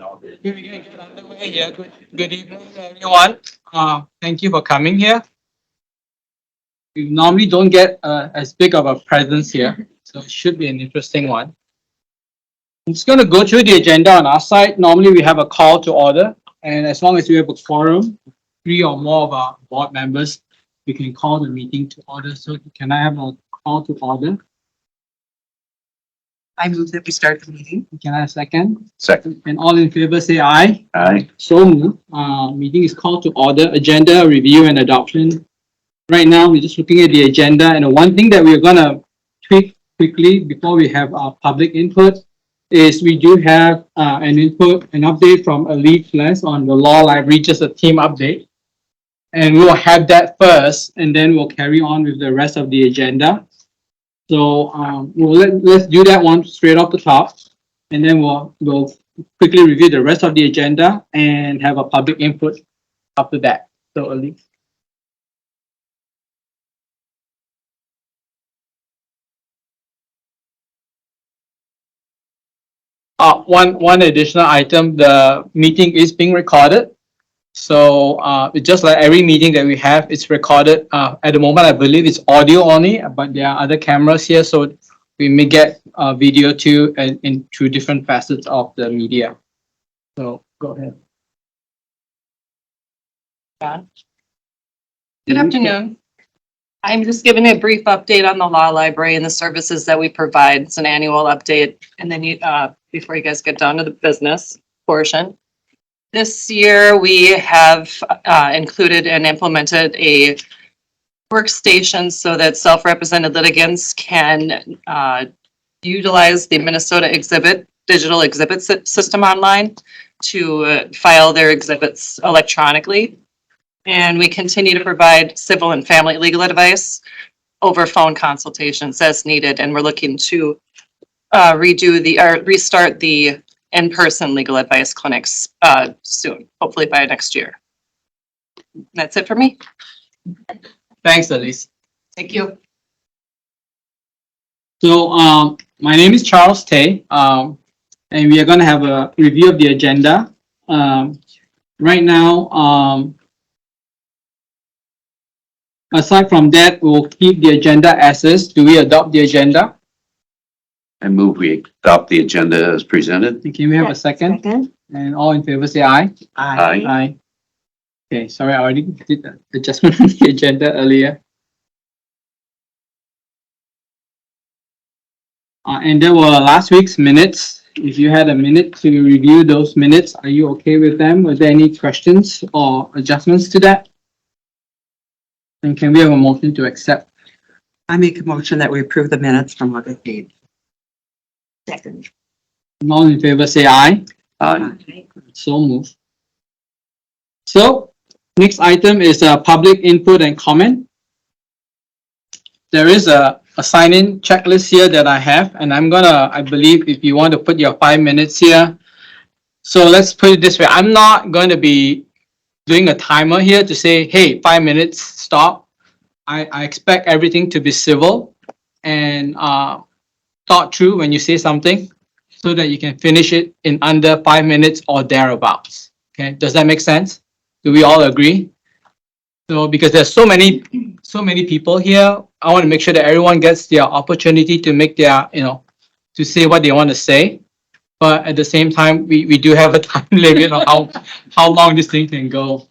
Okay, we can get underway here. Good evening, everyone. Thank you for coming here. We normally don't get as big of a presence here, so it should be an interesting one. I'm just going to go through the agenda on our side. Normally, we have a call to order, and as long as we have a quorum, three or more of our board members, we can call the meeting to order. So, can I have a call to order? I move that we start the meeting. Can I have a second? Second. And all in favor say aye. Aye. So moved. Meeting is called to order. Agenda review and adoption. Right now, we're just looking at the agenda, and the one thing that we're gonna tweak quickly before we have our public input is we do have an update from Elite Les on the law library, just a team update. And we'll have that first, and then we'll carry on with the rest of the agenda. So let's do that one straight off the top, and then we'll quickly review the rest of the agenda and have a public input after that. So Elise. One additional item, the meeting is being recorded. So just like every meeting that we have, it's recorded. At the moment, I believe it's audio only, but there are other cameras here, so we may get video too, and in through different facets of the media. So go ahead. Good afternoon. I'm just giving a brief update on the law library and the services that we provide. It's an annual update, and then before you guys get down to the business portion. This year, we have included and implemented a workstation so that self-represented litigants can utilize the Minnesota digital exhibit system online to file their exhibits electronically. And we continue to provide civil and family legal advice over phone consultations as needed. And we're looking to restart the in-person legal advice clinics soon, hopefully by next year. That's it for me. Thanks, Elise. Thank you. So my name is Charles Tay, and we are going to have a review of the agenda. Right now, aside from that, we'll keep the agenda as is. Do we adopt the agenda? I move we adopt the agenda as presented. Can we have a second? And all in favor say aye. Aye. Aye. Okay, sorry, I already did the adjustment on the agenda earlier. And there were last week's minutes. If you had a minute to review those minutes, are you okay with them? Were there any questions or adjustments to that? And can we have a motion to accept? I make a motion that we approve the minutes from August 8th. Second. All in favor say aye. Aye. So moved. So next item is public input and comment. There is a sign-in checklist here that I have, and I believe if you want to put your 5 minutes here. So let's put it this way. I'm not going to be doing a timer here to say, hey, 5 minutes, stop. I expect everything to be civil and thought through when you say something so that you can finish it in under 5 minutes or thereabouts. Okay, does that make sense? Do we all agree? So because there's so many people here, I want to make sure that everyone gets their opportunity to make their, to say what they want to say. But at the same time, we do have a time limit on how long this thing can go.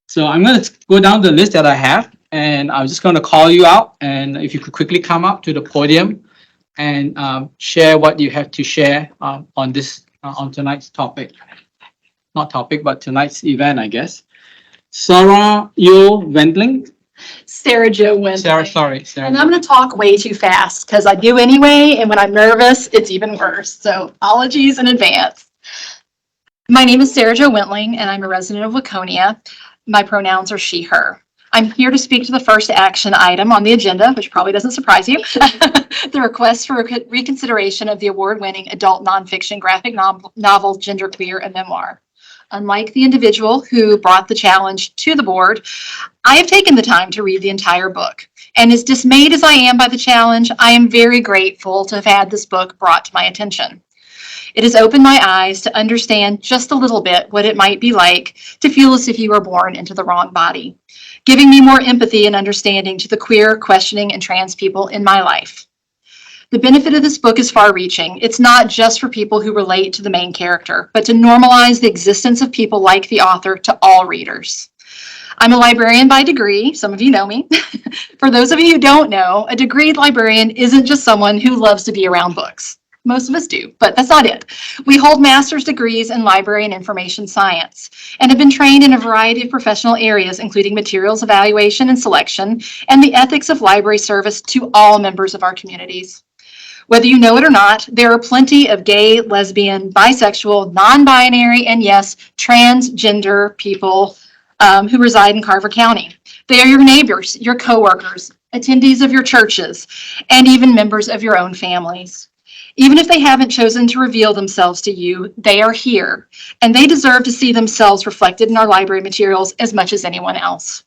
So I'm going to go down the list that I have, and I'm just going to call you out. And if you could quickly come up to the podium and share what you have to share on tonight's topic. Not topic, but tonight's event, I guess. Sarah Yo Wendling. Sarah Jo Wendling. Sarah. And I'm going to talk way too fast because I do anyway, and when I'm nervous, it's even worse. So apologies in advance. My name is Sarah Jo Wendling, and I'm a resident of Laconia. My pronouns are she, her. I'm here to speak to the first action item on the agenda, which probably doesn't surprise you. The request for reconsideration of the award-winning adult nonfiction graphic novel, Genderqueer, a Memoir. Unlike the individual who brought the challenge to the board, I have taken the time to read the entire book. And as dismayed as I am by the challenge, I am very grateful to have had this book brought to my attention. It has opened my eyes to understand just a little bit what it might be like to feel as if you were born into the wrong body, giving me more empathy and understanding to the queer, questioning, and trans people in my life. The benefit of this book is far-reaching. It's not just for people who relate to the main character, but to normalize the existence of people like the author to all readers. I'm a librarian by degree. Some of you know me. For those of you who don't know, a degreed librarian isn't just someone who loves to be around books. Most of us do, but that's not it. We hold master's degrees in library and information science and have been trained in a variety of professional areas, including materials evaluation and selection and the ethics of library service to all members of our communities. Whether you know it or not, there are plenty of gay, lesbian, bisexual, non-binary, and yes, transgender people who reside in Carver County. They are your neighbors, your coworkers, attendees of your churches, and even members of your own families. Even if they haven't chosen to reveal themselves to you, they are here, and they deserve to see themselves reflected in our library materials as much as anyone else.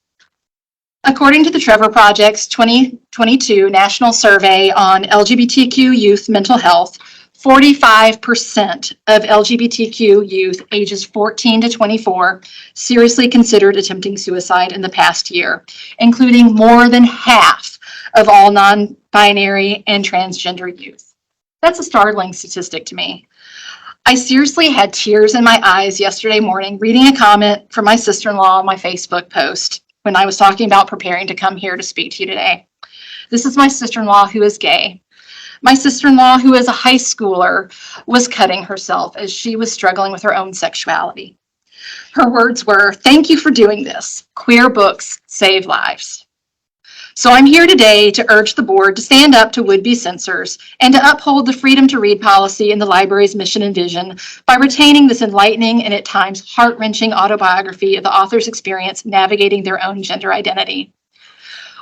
According to the Trevor Project's 2022 National Survey on LGBTQ youth mental health, 45% of LGBTQ youth ages 14 to 24 seriously considered attempting suicide in the past year, including more than half of all non-binary and transgender youth. That's a startling statistic to me. I seriously had tears in my eyes yesterday morning reading a comment from my sister-in-law on my Facebook post when I was talking about preparing to come here to speak to you today. This is my sister-in-law who is gay. My sister-in-law, who is a high schooler, was cutting herself as she was struggling with her own sexuality. Her words were, "Thank you for doing this. Queer books save lives." So I'm here today to urge the board to stand up to would-be censors and to uphold the freedom to read policy in the library's mission and vision by retaining this enlightening and at times heart-wrenching autobiography of the author's experience navigating their own gender identity.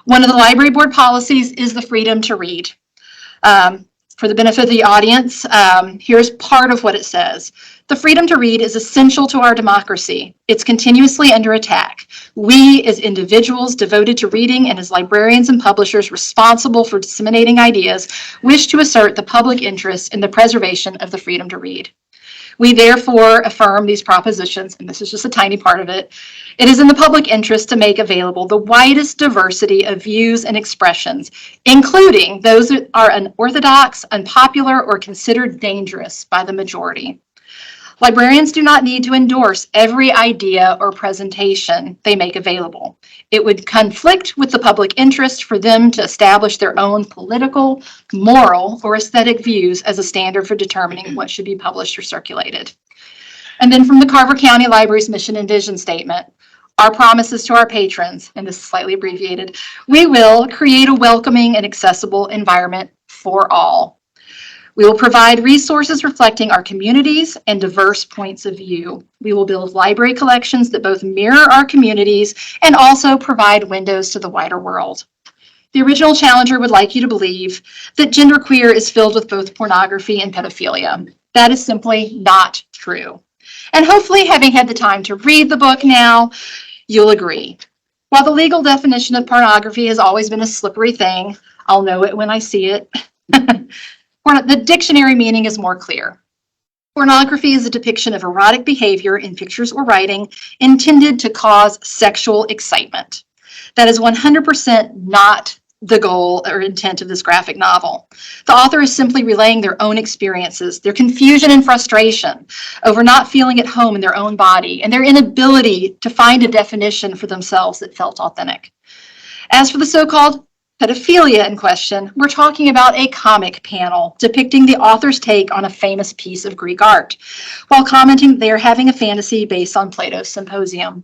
One of the library board policies is the freedom to read. For the benefit of the audience, here's part of what it says. The freedom to read is essential to our democracy. It's continuously under attack. We, as individuals devoted to reading and as librarians and publishers responsible for disseminating ideas, wish to assert the public interest in the preservation of the freedom to read. We therefore affirm these propositions, and this is just a tiny part of it. It is in the public interest to make available the widest diversity of views and expressions, including those that are unorthodox, unpopular, or considered dangerous by the majority. Librarians do not need to endorse every idea or presentation they make available. It would conflict with the public interest for them to establish their own political, moral, or aesthetic views as a standard for determining what should be published or circulated. And then from the Carver County Library's mission and vision statement, our promises to our patrons, and this is slightly abbreviated, we will create a welcoming and accessible environment for all. We will provide resources reflecting our communities and diverse points of view. We will build library collections that both mirror our communities and also provide windows to the wider world. The original challenger would like you to believe that genderqueer is filled with both pornography and pedophilia. That is simply not true. And hopefully, having had the time to read the book now, you'll agree. While the legal definition of pornography has always been a slippery thing, I'll know it when I see it. The dictionary meaning is more clear. Pornography is a depiction of erotic behavior in pictures or writing intended to cause sexual excitement. That is 100% not the goal or intent of this graphic novel. The author is simply relaying their own experiences, their confusion and frustration over not feeling at home in their own body, and their inability to find a definition for themselves that felt authentic. As for the so-called pedophilia in question, we're talking about a comic panel depicting the author's take on a famous piece of Greek art, while commenting they are having a fantasy based on Plato's Symposium.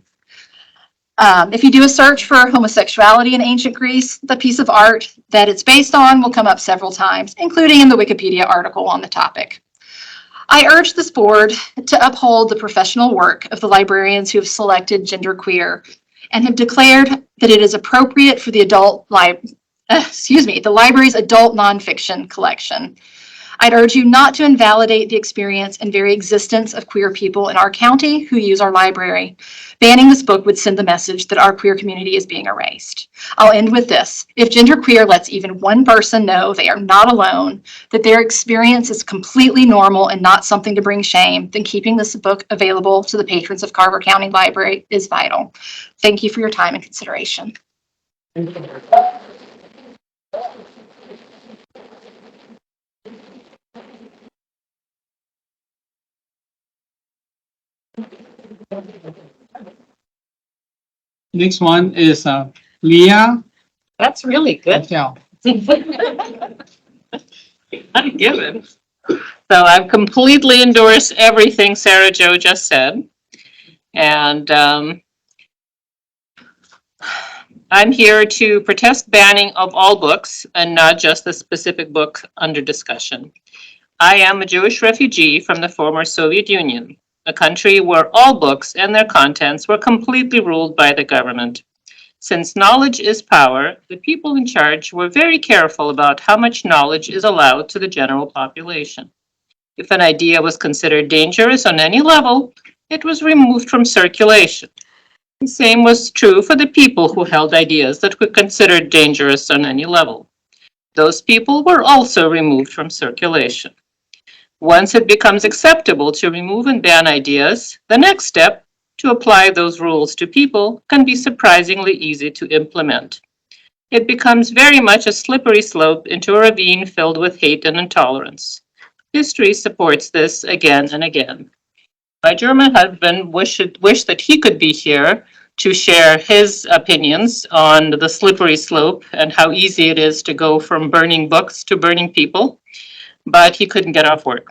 If you do a search for homosexuality in ancient Greece, the piece of art that it's based on will come up several times, including in the Wikipedia article on the topic. I urge this board to uphold the professional work of the librarians who have selected genderqueer and have declared that it is appropriate for the library's adult nonfiction collection. I'd urge you not to invalidate the experience and very existence of queer people in our county who use our library. Banning this book would send the message that our queer community is being erased. I'll end with this. If genderqueer lets even one person know they are not alone, that their experience is completely normal and not something to bring shame, then keeping this book available to the patrons of Carver County Library is vital. Thank you for your time and consideration. Next one is Leah That's really good. Patel. Ungiven. So I've completely endorsed everything Sarah Jo just said. And I'm here to protest banning of all books and not just the specific book under discussion. I am a Jewish refugee from the former Soviet Union, a country where all books and their contents were completely ruled by the government. Since knowledge is power, the people in charge were very careful about how much knowledge is allowed to the general population. If an idea was considered dangerous on any level, it was removed from circulation. The same was true for the people who held ideas that were considered dangerous on any level. Those people were also removed from circulation. Once it becomes acceptable to remove and ban ideas, the next step, to apply those rules to people, can be surprisingly easy to implement. It becomes very much a slippery slope into a ravine filled with hate and intolerance. History supports this again and again. My German husband wished that he could be here to share his opinions on the slippery slope and how easy it is to go from burning books to burning people, but he couldn't get off work.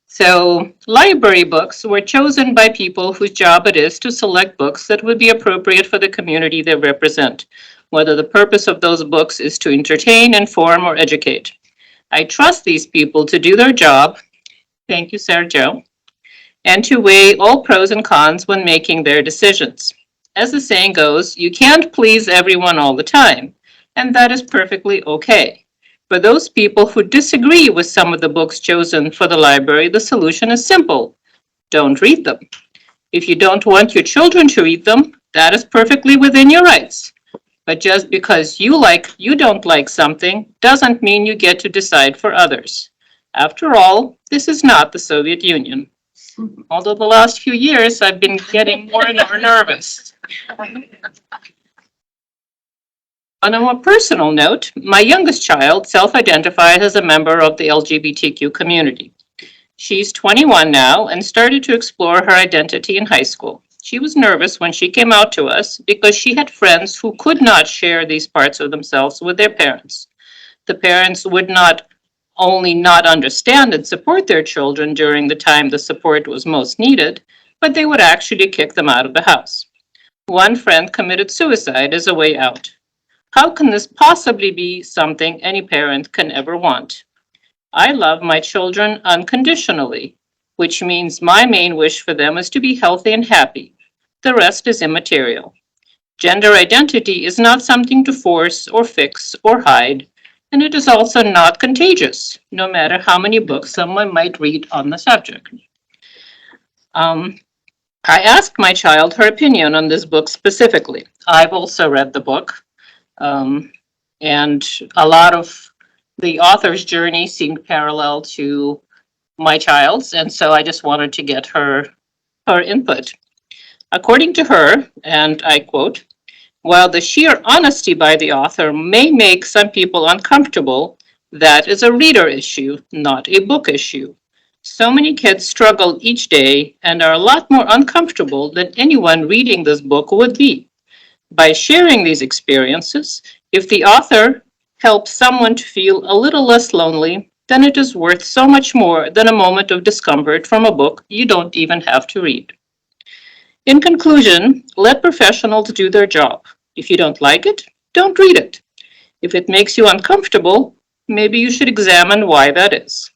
So library books were chosen by people whose job it is to select books that would be appropriate for the community they represent, whether the purpose of those books is to entertain, inform, or educate. I trust these people to do their job. Thank you, Sarah Jo. And to weigh all pros and cons when making their decisions. As the saying goes, you can't please everyone all the time, and that is perfectly okay. For those people who disagree with some of the books chosen for the library, the solution is simple. Don't read them. If you don't want your children to read them, that is perfectly within your rights. But just because you don't like something doesn't mean you get to decide for others. After all, this is not the Soviet Union. Although the last few years, I've been getting more and more nervous. On a more personal note, my youngest child self-identifies as a member of the LGBTQ community. She's 21 now and started to explore her identity in high school. She was nervous when she came out to us because she had friends who could not share these parts of themselves with their parents. The parents would not only not understand and support their children during the time the support was most needed, but they would actually kick them out of the house. One friend committed suicide as a way out. How can this possibly be something any parent can ever want? I love my children unconditionally, which means my main wish for them is to be healthy and happy. The rest is immaterial. Gender identity is not something to force or fix or hide, and it is also not contagious, no matter how many books someone might read on the subject. I asked my child her opinion on this book specifically. I've also read the book, and a lot of the author's journey seemed parallel to my child's, and so I just wanted to get her input. According to her, and I quote, "While the sheer honesty by the author may make some people uncomfortable, that is a reader issue, not a book issue. So many kids struggle each day and are a lot more uncomfortable than anyone reading this book would be. By sharing these experiences, if the author helps someone to feel a little less lonely, then it is worth so much more than a moment of discomfort from a book you don't even have to read." In conclusion, let professionals do their job. If you don't like it, don't read it. If it makes you uncomfortable, maybe you should examine why that is.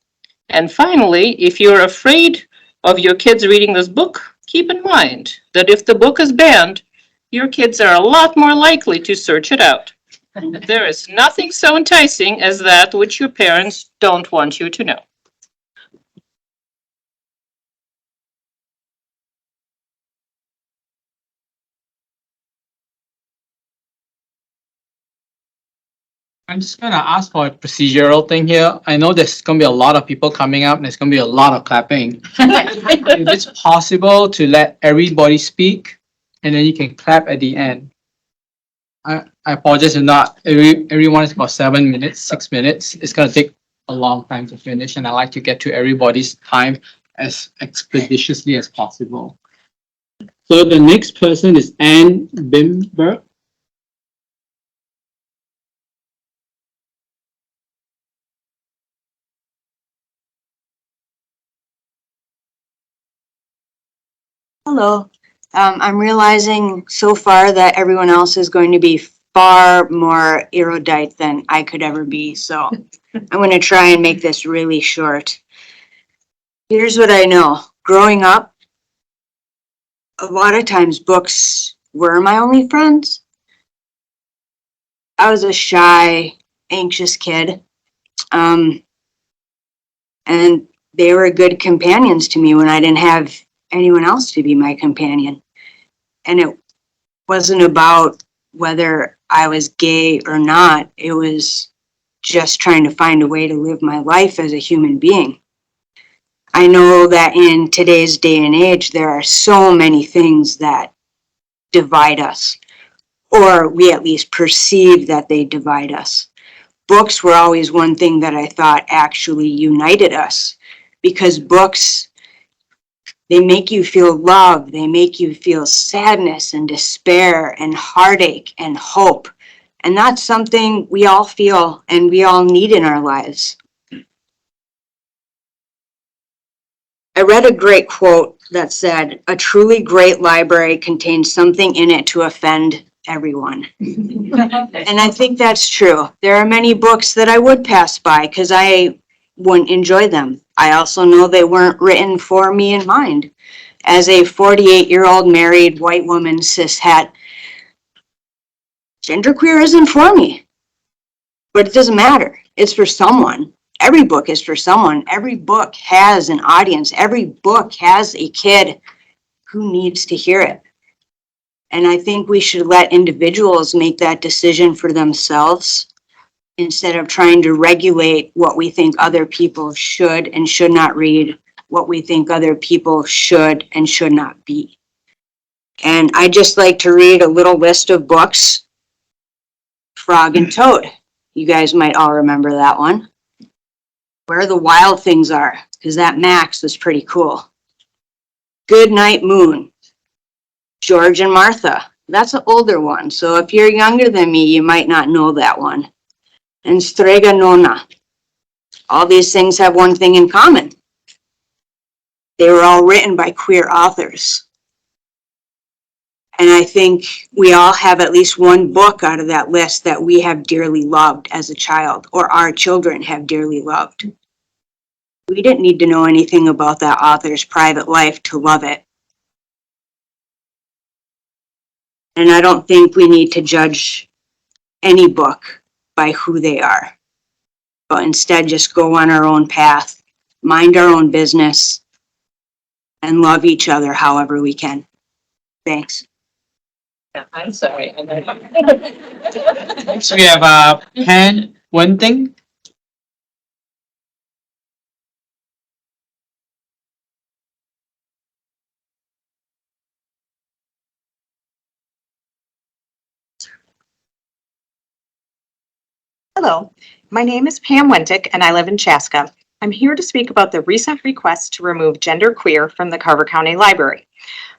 And finally, if you're afraid of your kids reading this book, keep in mind that if the book is banned, your kids are a lot more likely to search it out. There is nothing so enticing as that which your parents don't want you to know. I'm just gonna ask for a procedural thing here. I know there's gonna be a lot of people coming up and there's gonna be a lot of clapping. If it's possible to let everybody speak and then you can clap at the end. I apologize if not, everyone is about 7 minutes, 6 minutes. It's gonna take a long time to finish and I like to get to everybody's time as expeditiously as possible. So the next person is Anne Bimberg. Hello. I'm realizing so far that everyone else is going to be far more erudite than I could ever be, so I'm going to try and make this really short. Here's what I know. Growing up, a lot of times books were my only friends. I was a shy, anxious kid, and they were good companions to me when I didn't have anyone else to be my companion. And it wasn't about whether I was gay or not. It was just trying to find a way to live my life as a human being. I know that in today's day and age, there are so many things that divide us, or we at least perceive that they divide us. Books were always one thing that I thought actually united us, because books, they make you feel love, they make you feel sadness and despair and heartache and hope. And that's something we all feel and we all need in our lives. I read a great quote that said, "A truly great library contains something in it to offend everyone." And I think that's true. There are many books that I would pass by because I wouldn't enjoy them. I also know they weren't written for me in mind. As a 48-year-old married white woman, cishet, genderqueer isn't for me. But it doesn't matter. It's for someone. Every book is for someone. Every book has an audience. Every book has a kid who needs to hear it. And I think we should let individuals make that decision for themselves instead of trying to regulate what we think other people should and should not read, what we think other people should and should not be. And I just like to read a little list of books. Frog and Toad. You guys might all remember that one. Where the Wild Things Are, because that Max was pretty cool. Good Night Moon. George and Martha. That's an older one, so if you're younger than me, you might not know that one. And Strega Nona. All these things have one thing in common. They were all written by queer authors. And I think we all have at least one book out of that list that we have dearly loved as a child, or our children have dearly loved. We didn't need to know anything about that author's private life to love it. And I don't think we need to judge any book by who they are, but instead just go on our own path, mind our own business, and love each other however we can. Thanks. I'm sorry. So we have Pan Wenting. Hello, my name is Pam Wentick and I live in Chaska. I'm here to speak about the recent request to remove genderqueer from the Carver County Library.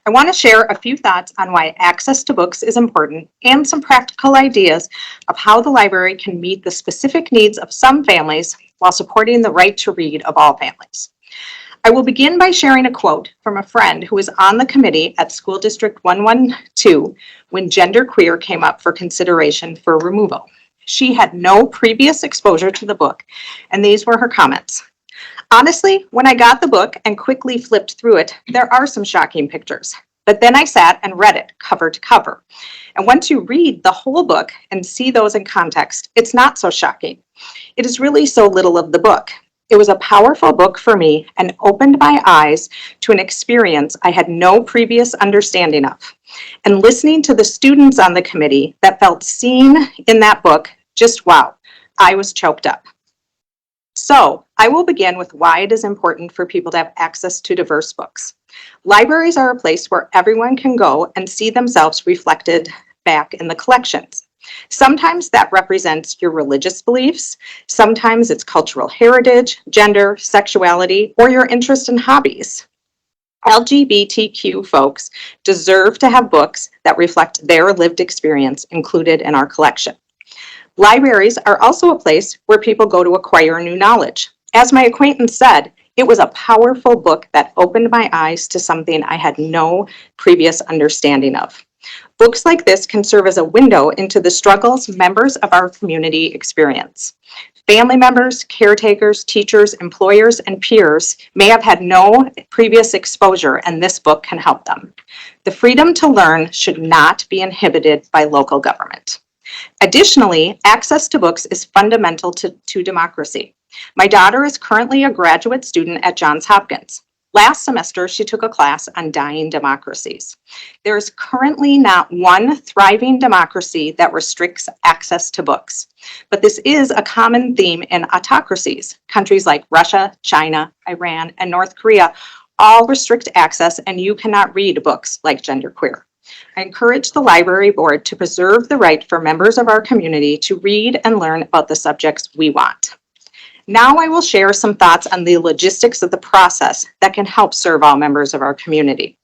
I want to share a few thoughts on why access to books is important and some practical ideas of how the library can meet the specific needs of some families while supporting the right to read of all families. I will begin by sharing a quote from a friend who was on the committee at School District 112 when genderqueer came up for consideration for removal. She had no previous exposure to the book, and these were her comments. Honestly, when I got the book and quickly flipped through it, there are some shocking pictures. but then I sat and read it cover to cover. And once you read the whole book and see those in context, it's not so shocking. It is really so little of the book. It was a powerful book for me and opened my eyes to an experience I had no previous understanding of. And listening to the students on the committee that felt seen in that book, just wow, I was choked up. So I will begin with why it is important for people to have access to diverse books. Libraries are a place where everyone can go and see themselves reflected back in the collections. Sometimes that represents your religious beliefs. Sometimes it's cultural heritage, gender, sexuality, or your interest in hobbies. LGBTQ folks deserve to have books that reflect their lived experience included in our collection. Libraries are also a place where people go to acquire new knowledge. As my acquaintance said, it was a powerful book that opened my eyes to something I had no previous understanding of. Books like this can serve as a window into the struggles members of our community experience. Family members, caretakers, teachers, employers, and peers may have had no previous exposure, and this book can help them. The freedom to learn should not be inhibited by local government. Additionally, access to books is fundamental to democracy. My daughter is currently a graduate student at Johns Hopkins. Last semester, she took a class on dying democracies. There is currently not one thriving democracy that restricts access to books. But this is a common theme in autocracies. Countries like Russia, China, Iran, and North Korea all restrict access, and you cannot read books like Genderqueer. I encourage the library board to preserve the right for members of our community to read and learn about the subjects we want. Now I will share some thoughts on the logistics of the process that can help serve all members of our community.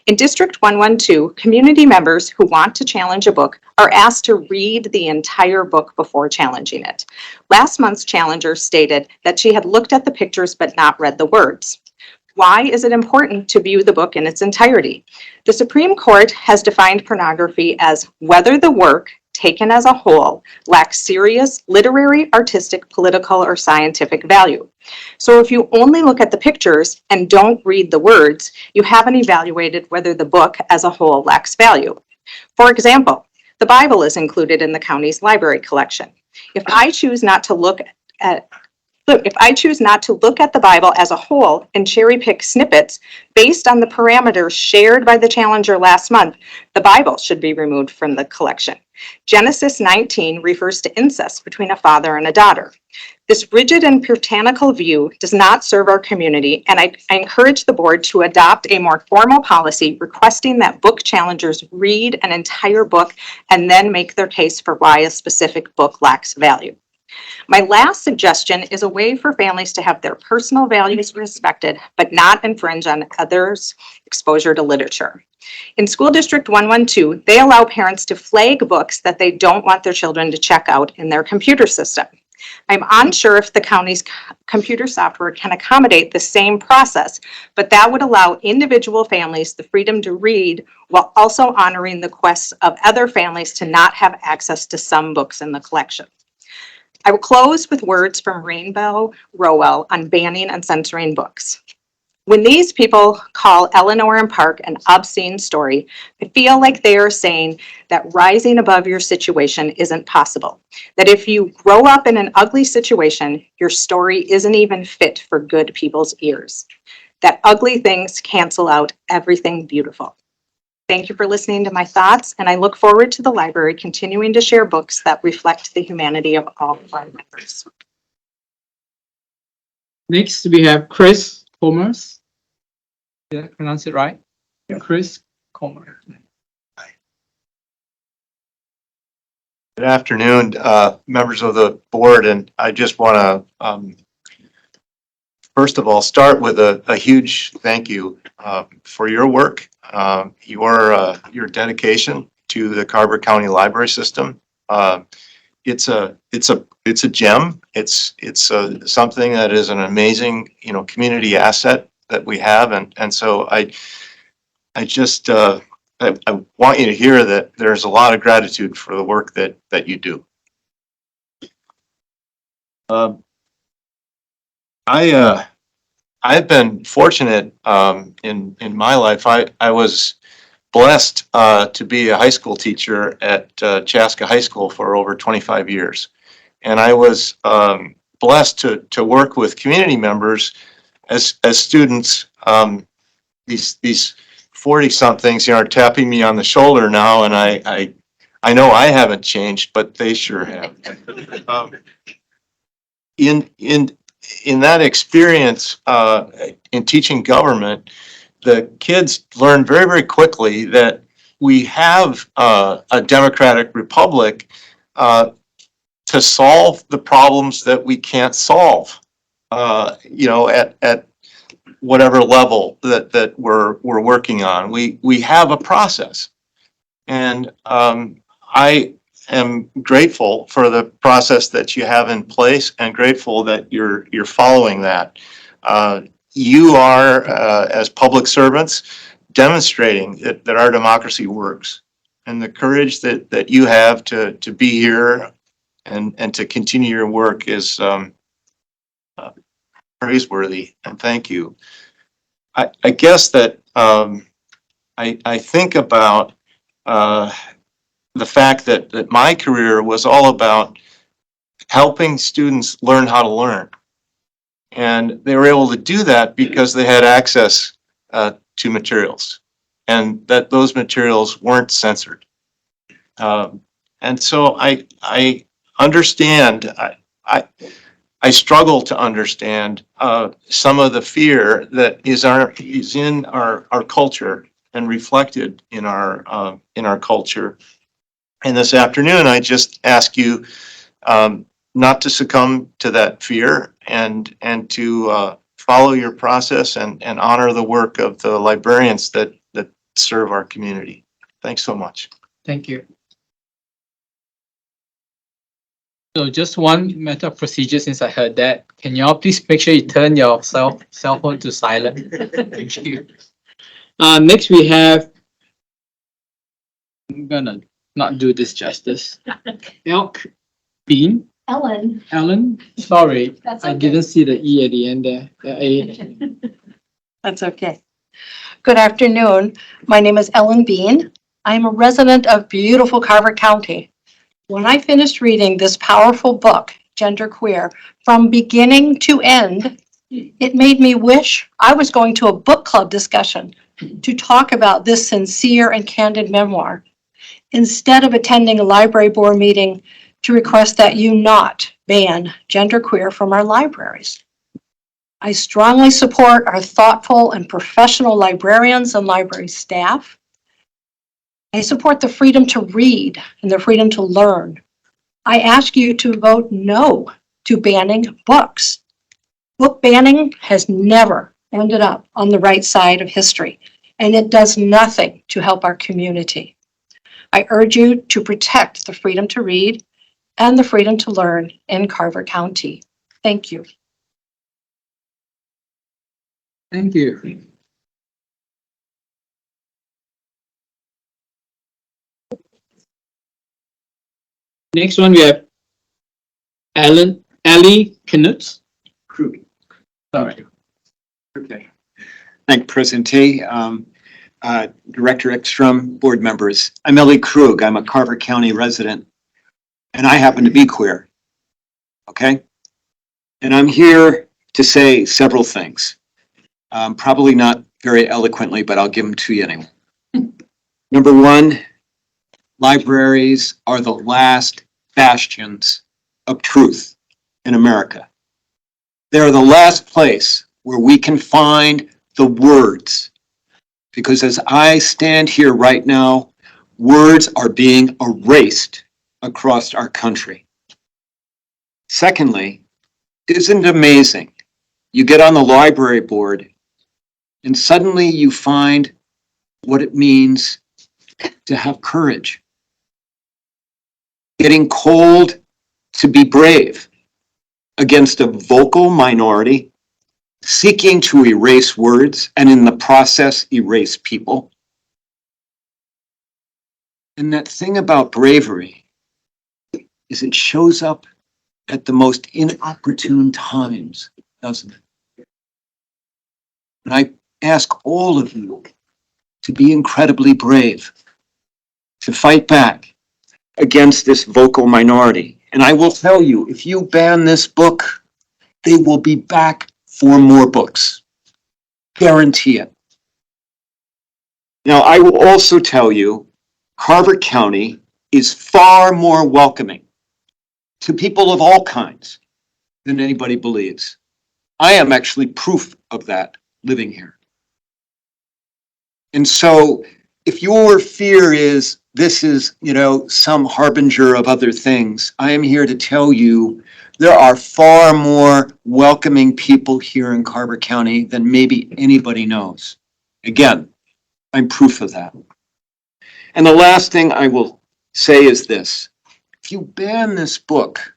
In District 112, community members who want to challenge a book are asked to read the entire book before challenging it. Last month's challenger stated that she had looked at the pictures but not read the words. Why is it important to view the book in its entirety? The Supreme Court has defined pornography as whether the work, taken as a whole, lacks serious literary, artistic, political, or scientific value. So if you only look at the pictures and don't read the words, you haven't evaluated whether the book as a whole lacks value. For example, the Bible is included in the county's library collection. If I choose not to look at the Bible as a whole and cherry pick snippets based on the parameters shared by the challenger last month, the Bible should be removed from the collection. Genesis 19 refers to incest between a father and a daughter. This rigid and puritanical view does not serve our community, and I encourage the board to adopt a more formal policy requesting that book challengers read an entire book and then make their case for why a specific book lacks value. My last suggestion is a way for families to have their personal values respected, but not infringe on others' exposure to literature. In School District 112, they allow parents to flag books that they don't want their children to check out in their computer system. I'm unsure if the county's computer software can accommodate the same process, but that would allow individual families the freedom to read while also honoring the requests of other families to not have access to some books in the collection. I will close with words from Rainbow Rowell on banning and censoring books. When these people call Eleanor and Park an obscene story, I feel like they are saying that rising above your situation isn't possible. That if you grow up in an ugly situation, your story isn't even fit for good people's ears. That ugly things cancel out everything beautiful. Thank you for listening to my thoughts, and I look forward to the library continuing to share books that reflect the humanity of all of our members. Next, we have Chris Comers. Did I pronounce it right? Chris Comer. Good afternoon, members of the board, and I just want to, first of all, start with a huge thank you for your work, your dedication to the Carver County Library System. It's a gem. It's something that is an amazing, community asset that we have, and so I want you to hear that there's a lot of gratitude for the work that you do. I've been fortunate in my life. I was blessed to be a high school teacher at Chaska High School for over 25 years. And I was blessed to work with community members as students. These 40-somethings, are tapping me on the shoulder now, and I know I haven't changed, but they sure have. In that experience in teaching government, the kids learn very, very quickly that we have a democratic republic to solve the problems that we can't solve, at whatever level that we're working on. We have a process, and I am grateful for the process that you have in place, and grateful that you're following that. You are, as public servants, demonstrating that our democracy works, and the courage that you have to be here and to continue your work is praiseworthy, and thank you. I guess that I think about the fact that my career was all about helping students learn how to learn. And they were able to do that because they had access to materials, and that those materials weren't censored. And so I understand, I struggle to understand some of the fear that is in our culture and reflected in our culture. And this afternoon, I just ask you not to succumb to that fear, and to follow your process and honor the work of the librarians that serve our community. Thanks so much. Thank you. So just one matter of procedure, since I heard that. Can you all please make sure you turn your cell phone to silent? Thank you. Next we have, I'm gonna not do this justice. Elk Bean. Ellen, sorry, That's I okay. didn't see the E at the end there. The A. That's okay. Good afternoon. My name is Ellen Bean. I'm a resident of beautiful Carver County. When I finished reading this powerful book, Genderqueer, from beginning to end, it made me wish I was going to a book club discussion to talk about this sincere and candid memoir, instead of attending a library board meeting to request that you not ban genderqueer from our libraries. I strongly support our thoughtful and professional librarians and library staff. I support the freedom to read and the freedom to learn. I ask you to vote no to banning books. Book banning has never ended up on the right side of history, and it does nothing to help our community. I urge you to protect the freedom to read and the freedom to learn in Carver County. Thank you. Thank you. Next one we have Ellie Knutz. Krug. Sorry. Okay. Thank you, President T. Director Edstrom, board members. I'm Ellie Krug. I'm a Carver County resident, and I happen to be queer. Okay? And I'm here to say several things. Probably not very eloquently, but I'll give them to you anyway. Number one, libraries are the last bastions of truth in America. They're the last place where we can find the words. Because as I stand here right now, words are being erased across our country. Secondly, isn't it amazing? You get on the library board and suddenly you find what it means to have courage. Getting cold to be brave against a vocal minority, seeking to erase words and in the process erase people. And that thing about bravery is it shows up at the most inopportune times, doesn't it? And I ask all of you to be incredibly brave, to fight back against this vocal minority. And I will tell you, if you ban this book, they will be back for more books. Guarantee it. Now, I will also tell you, Carver County is far more welcoming to people of all kinds than anybody believes. I am actually proof of that living here. And so if your fear is this is, some harbinger of other things, I am here to tell you there are far more welcoming people here in Carver County than maybe anybody knows. Again, I'm proof of that. And the last thing I will say is this. If you ban this book,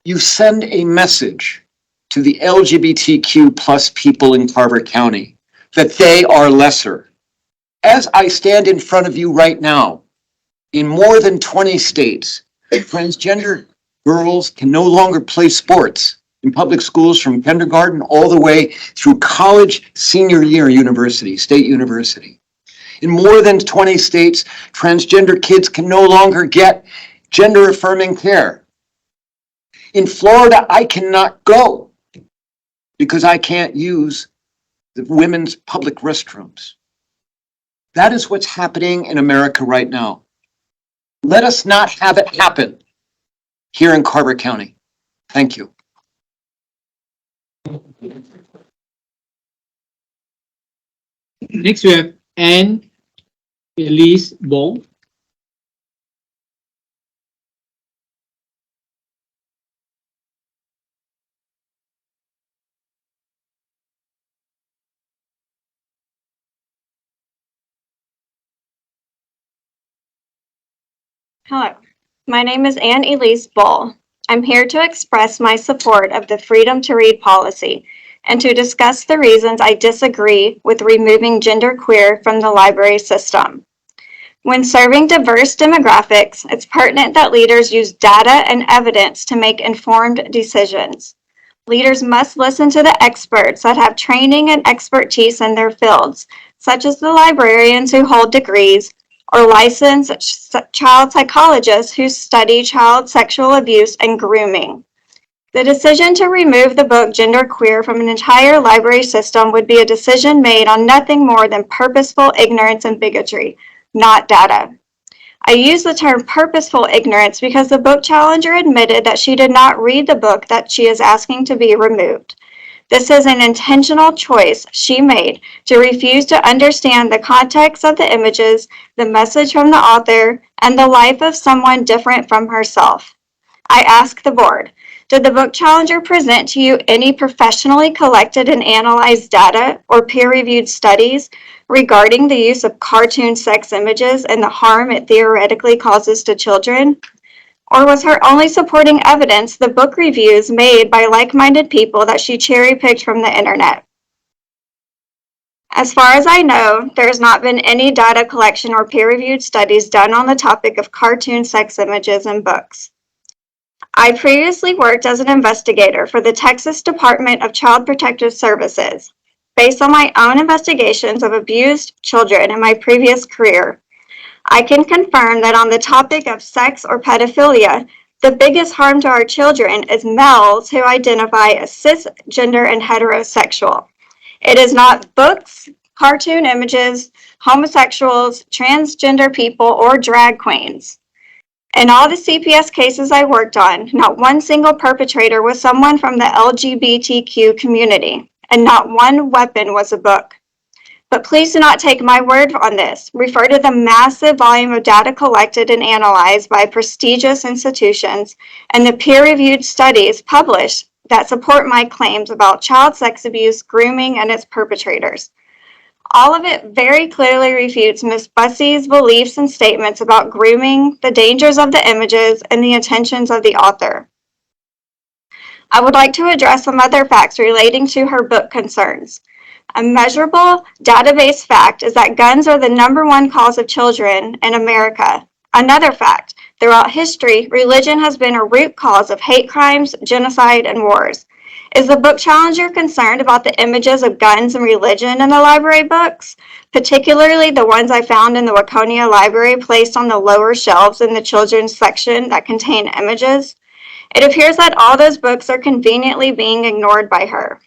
you send a message to the LGBTQ plus people in Carver County that they are lesser. As I stand in front of you right now, in more than 20 states, transgender girls can no longer play sports in public schools from kindergarten all the way through college, senior year university, state university. In more than 20 states, transgender kids can no longer get gender affirming care. In Florida, I cannot go because I can't use the women's public restrooms. That is what's happening in America right now. Let us not have it happen here in Carver County. Thank you. Next, we have Anne Elise Ball. Hello, my name is Anne Elise Bull. I'm here to express my support of the Freedom to Read policy and to discuss the reasons I disagree with removing genderqueer from the library system. When serving diverse demographics, it's pertinent that leaders use data and evidence to make informed decisions. Leaders must listen to the experts that have training and expertise in their fields, such as the librarians who hold degrees, or licensed child psychologists who study child sexual abuse and grooming. The decision to remove the book Genderqueer from an entire library system would be a decision made on nothing more than purposeful ignorance and bigotry, not data. I use the term purposeful ignorance because the book challenger admitted that she did not read the book that she is asking to be removed. This is an intentional choice she made to refuse to understand the context of the images, the message from the author, and the life of someone different from herself. I ask the board, did the book challenger present to you any professionally collected and analyzed data or peer-reviewed studies regarding the use of cartoon sex images and the harm it theoretically causes to children? Or was her only supporting evidence the book reviews made by like-minded people that she cherry-picked from the internet? As far as I know, there has not been any data collection or peer-reviewed studies done on the topic of cartoon sex images in books. I previously worked as an investigator for the Texas Department of Child Protective Services. Based on my own investigations of abused children in my previous career, I can confirm that on the topic of sex or pedophilia, the biggest harm to our children is males who identify as cisgender and heterosexual. It is not books, cartoon images, homosexuals, transgender people, or drag queens. In all the CPS cases I worked on, not one single perpetrator was someone from the LGBTQ community, and not one weapon was a book. But please do not take my word on this. Refer to the massive volume of data collected and analyzed by prestigious institutions and the peer-reviewed studies published that support my claims about child sex abuse, grooming, and its perpetrators. All of it very clearly refutes Ms. Bussey's beliefs and statements about grooming, the dangers of the images, and the intentions of the author. I would like to address some other facts relating to her book concerns. A measurable database fact is that guns are the #1 cause of children in America. Another fact, throughout history, religion has been a root cause of hate crimes, genocide, and wars. Is the book challenger concerned about the images of guns and religion in the library books, particularly the ones I found in the Waconia Library placed on the lower shelves in the children's section that contain images? It appears that all those books are conveniently being ignored by her.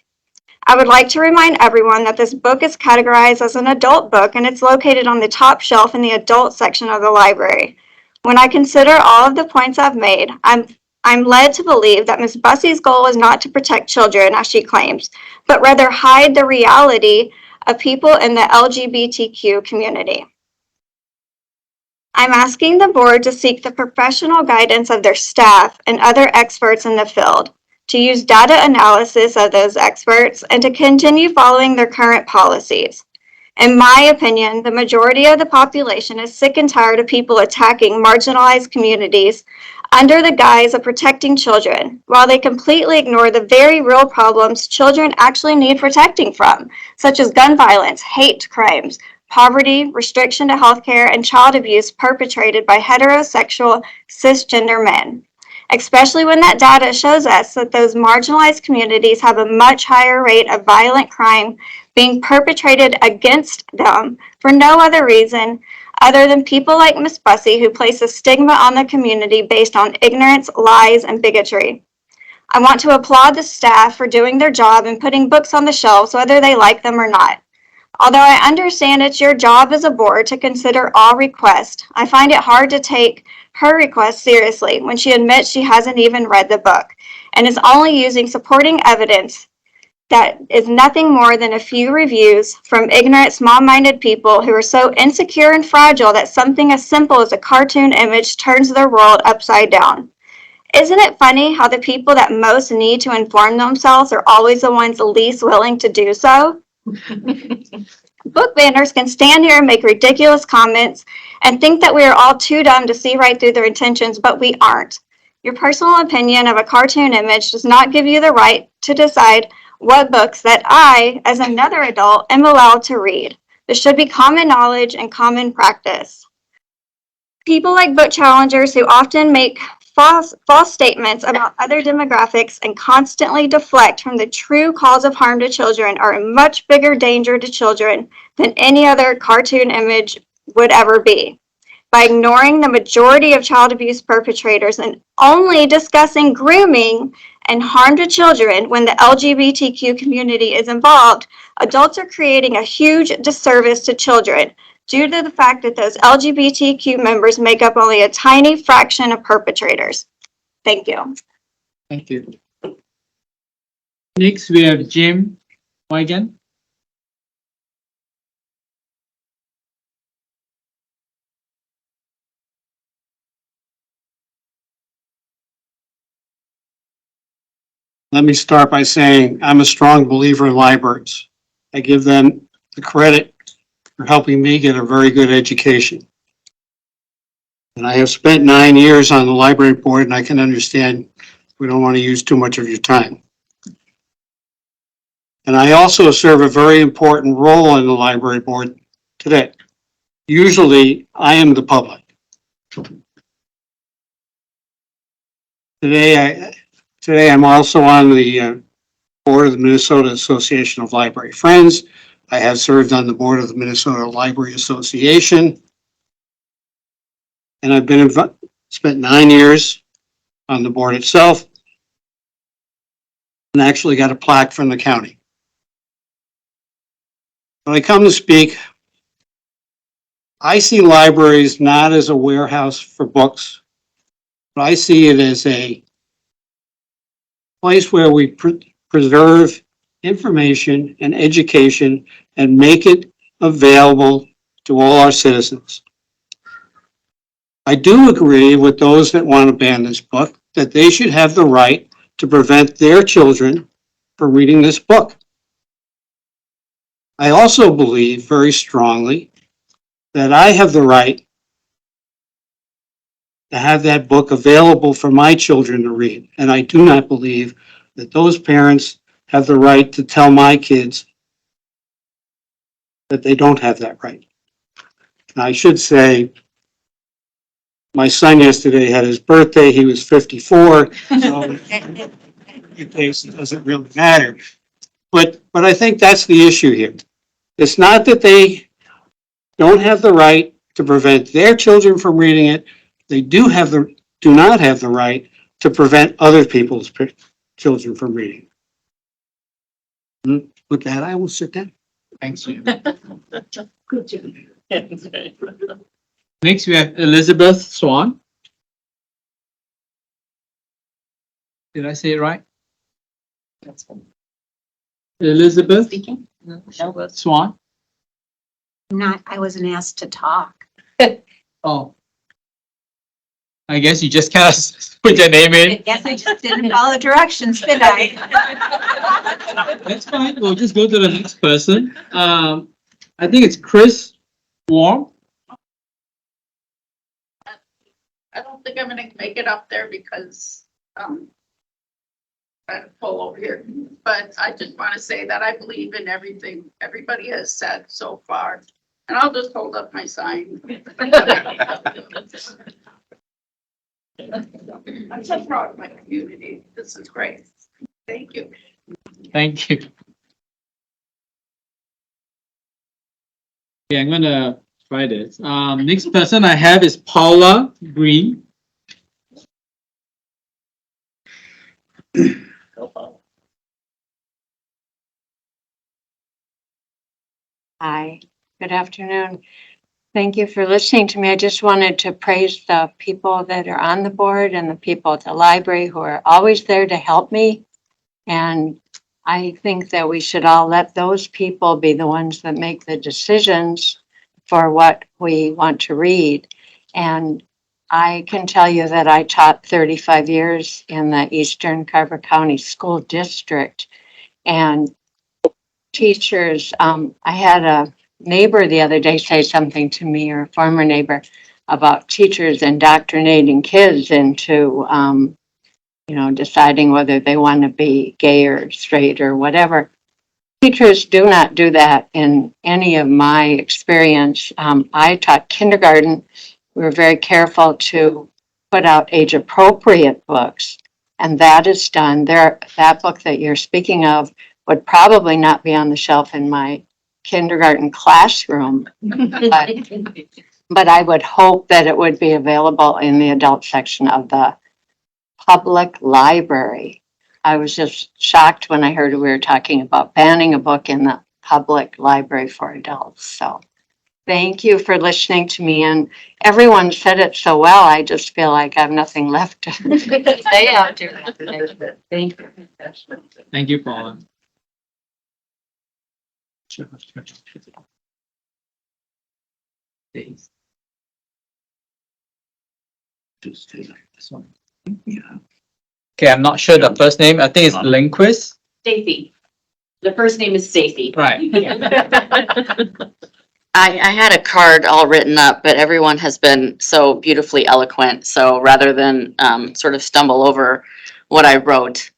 I would like to remind everyone that this book is categorized as an adult book and it's located on the top shelf in the adult section of the library. When I consider all of the points I've made, I'm led to believe that Ms. Bussey's goal is not to protect children, as she claims, but rather hide the reality of people in the LGBTQ community. I'm asking the board to seek the professional guidance of their staff and other experts in the field, to use data analysis of those experts, and to continue following their current policies. In my opinion, the majority of the population is sick and tired of people attacking marginalized communities under the guise of protecting children, while they completely ignore the very real problems children actually need protecting from, such as gun violence, hate crimes, poverty, restriction to healthcare, and child abuse perpetrated by heterosexual cisgender men. Especially when that data shows us that those marginalized communities have a much higher rate of violent crime being perpetrated against them for no other reason other than people like Ms. Bussey, who place a stigma on the community based on ignorance, lies, and bigotry. I want to applaud the staff for doing their job and putting books on the shelves, whether they like them or not. Although I understand it's your job as a board to consider all requests, I find it hard to take her request seriously when she admits she hasn't even read the book and is only using supporting evidence that is nothing more than a few reviews from ignorant, small-minded people who are so insecure and fragile that something as simple as a cartoon image turns their world upside down. Isn't it funny how the people that most need to inform themselves are always the ones least willing to do so? Book banners can stand here and make ridiculous comments and think that we are all too dumb to see right through their intentions, but we aren't. Your personal opinion of a cartoon image does not give you the right to decide what books that I, as another adult, am allowed to read. This should be common knowledge and common practice. People like book challengers who often make false statements about other demographics and constantly deflect from the true cause of harm to children are a much bigger danger to children than any other cartoon image would ever be. By ignoring the majority of child abuse perpetrators and only discussing grooming and harm to children when the LGBTQ community is involved, adults are creating a huge disservice to children due to the fact that those LGBTQ members make up only a tiny fraction of perpetrators. Thank you. Thank you. Next, we have Jim Wigan. Let me start by saying I'm a strong believer in libraries. I give them the credit for helping me get a very good education. And I have spent 9 years on the library board, and I can understand we don't want to use too much of your time. And I also serve a very important role in the library board today. Usually, I am the public. Today, I'm also on the board of the Minnesota Association of Library Friends. I have served on the board of the Minnesota Library Association. And I've spent 9 years on the board itself and actually got a plaque from the county. When I come to speak, I see libraries not as a warehouse for books, but I see it as a place where we preserve information and education and make it available to all our citizens. I do agree with those that want to ban this book, that they should have the right to prevent their children from reading this book. I also believe very strongly that I have the right to have that book available for my children to read. And I do not believe that those parents have the right to tell my kids that they don't have that right. And I should say, my son yesterday had his birthday. He was 54. So case, it doesn't really matter. But I think that's the issue here. It's not that they don't have the right to prevent their children from reading it. They do not have the right to prevent other people's children from reading. With that, I will sit down. Thanks, Jim. Good job. Next, we have Elizabeth Swan. Did I say it right? Elizabeth Speaking? Swan. I wasn't asked to talk. Oh. I guess you just kind of put your name in. Guess I just didn't follow directions, did I? That's fine. We'll just go to the next person. I think it's Chris Warm. I don't think I'm gonna make it up there because, trying to pull over here, but I just want to say that I believe in everything everybody has said so far. And I'll just hold up my sign. I'm so proud of my community. This is great. Thank you. Thank you. Okay, I'm gonna try this. Next person I have is Paula Green. Hi, good afternoon. Thank you for listening to me. I just wanted to praise the people that are on the board and the people at the library who are always there to help me. And I think that we should all let those people be the ones that make the decisions for what we want to read. And I can tell you that I taught 35 years in the Eastern Carver County School District. And teachers, I had a neighbor the other day say something to me, or a former neighbor, about teachers indoctrinating kids into, deciding whether they want to be gay or straight or whatever. Teachers do not do that in any of my experience. I taught kindergarten. We were very careful to put out age-appropriate books, and that is done. That book that you're speaking of would probably not be on the shelf in my kindergarten classroom, but I would hope that it would be available in the adult section of the public library. I was just shocked when I heard we were talking about banning a book in the public library for adults. So thank you for listening to me, and everyone said it so well. I just feel like I have nothing left to say after that. Thank you. Thank you, Paula. Okay, I'm not sure the first name. I think it's Lindquist. Stacy. The first name is Stacy. Right. I had a card all written up, but everyone has been so beautifully eloquent. So rather than sort of stumble over what I wrote,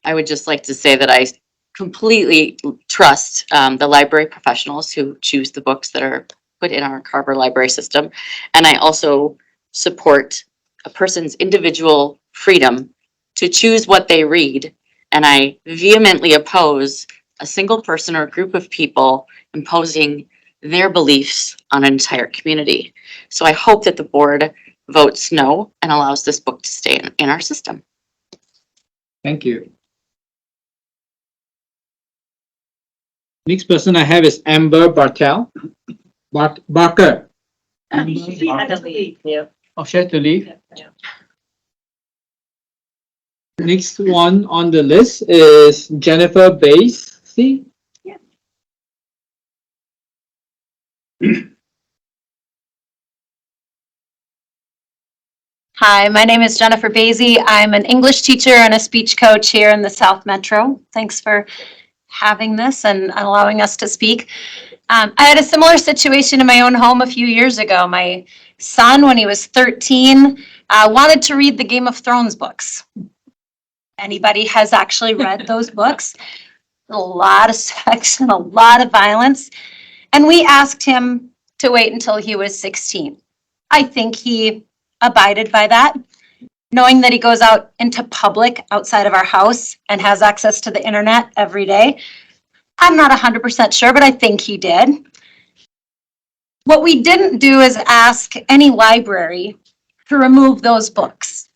I would just like to say that I completely trust the library professionals who choose the books that are put in our Carver library system. And I also support a person's individual freedom to choose what they read. And I vehemently oppose a single person or a group of people imposing their beliefs on an entire community. So I hope that the board votes no and allows this book to stay in our system. Thank you. Next person I have is Amber Bartel. Barker. She had to leave. Yeah. Oh, she had to leave. Yeah. Next one on the list is Jennifer Bass. See? Yeah. Hi, my name is Jennifer Basie. I'm an English teacher and a speech coach here in the South Metro. Thanks for having this and allowing us to speak. I had a similar situation in my own home a few years ago. My son, when he was 13, wanted to read the Game of Thrones books. Anybody has actually read those books? A lot of sex and a lot of violence. And we asked him to wait until he was 16. I think he abided by that. knowing that he goes out into public outside of our house and has access to the internet every day. I'm not 100% sure, but I think he did. What we didn't do is ask any library to remove those books.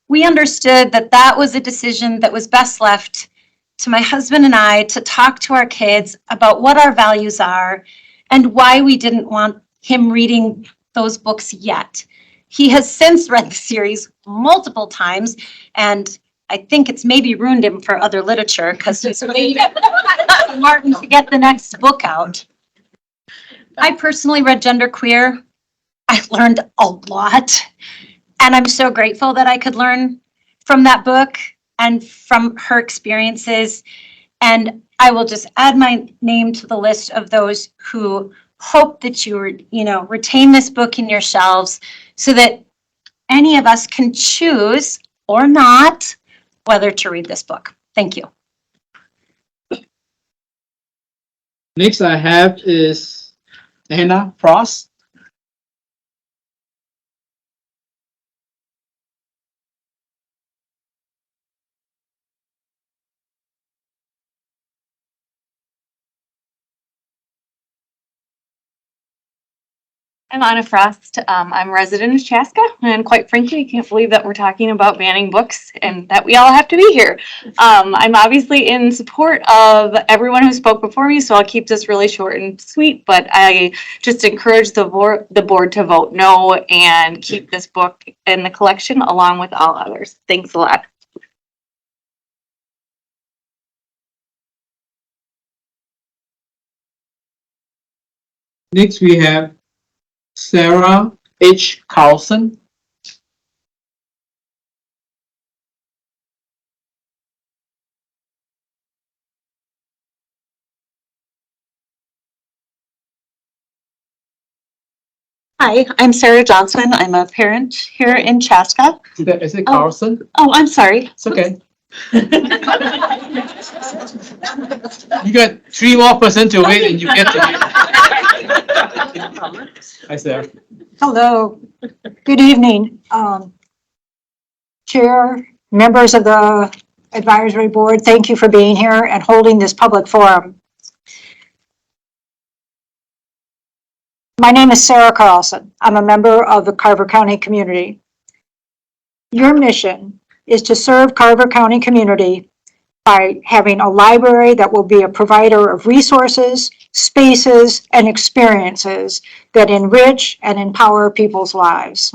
We understood that that was a decision that was best left to my husband and I to talk to our kids about what our values are and why we didn't want him reading those books yet. He has since read the series multiple times, and I think it's maybe ruined him for other literature because he's waiting for Martin to get the next book out. I personally read Genderqueer. I learned a lot, and I'm so grateful that I could learn from that book and from her experiences. And I will just add my name to the list of those who hope that you retain this book in your shelves so that any of us can choose or not whether to read this book. Thank you. Next I have is Anna Frost. I'm Anna Frost. I'm a resident of Chaska, and quite frankly, I can't believe that we're talking about banning books and that we all have to be here. I'm obviously in support of everyone who spoke before me, so I'll keep this really short and sweet, but I just encourage the board to vote no and keep this book in the collection along with all others. Thanks a lot. Next we have Sarah H. Carlson. Hi, I'm Sarah Johnson. I'm a parent here in Chaska. Is it Carlson? Oh, I'm sorry. It's okay. You got 3 more % to wait and you get to it. Hi, Sarah. Hello. Good evening. Chair, members of the advisory board, thank you for being here and holding this public forum. My name is Sarah Carlson. I'm a member of the Carver County community. Your mission is to serve Carver County community by having a library that will be a provider of resources, spaces, and experiences that enrich and empower people's lives.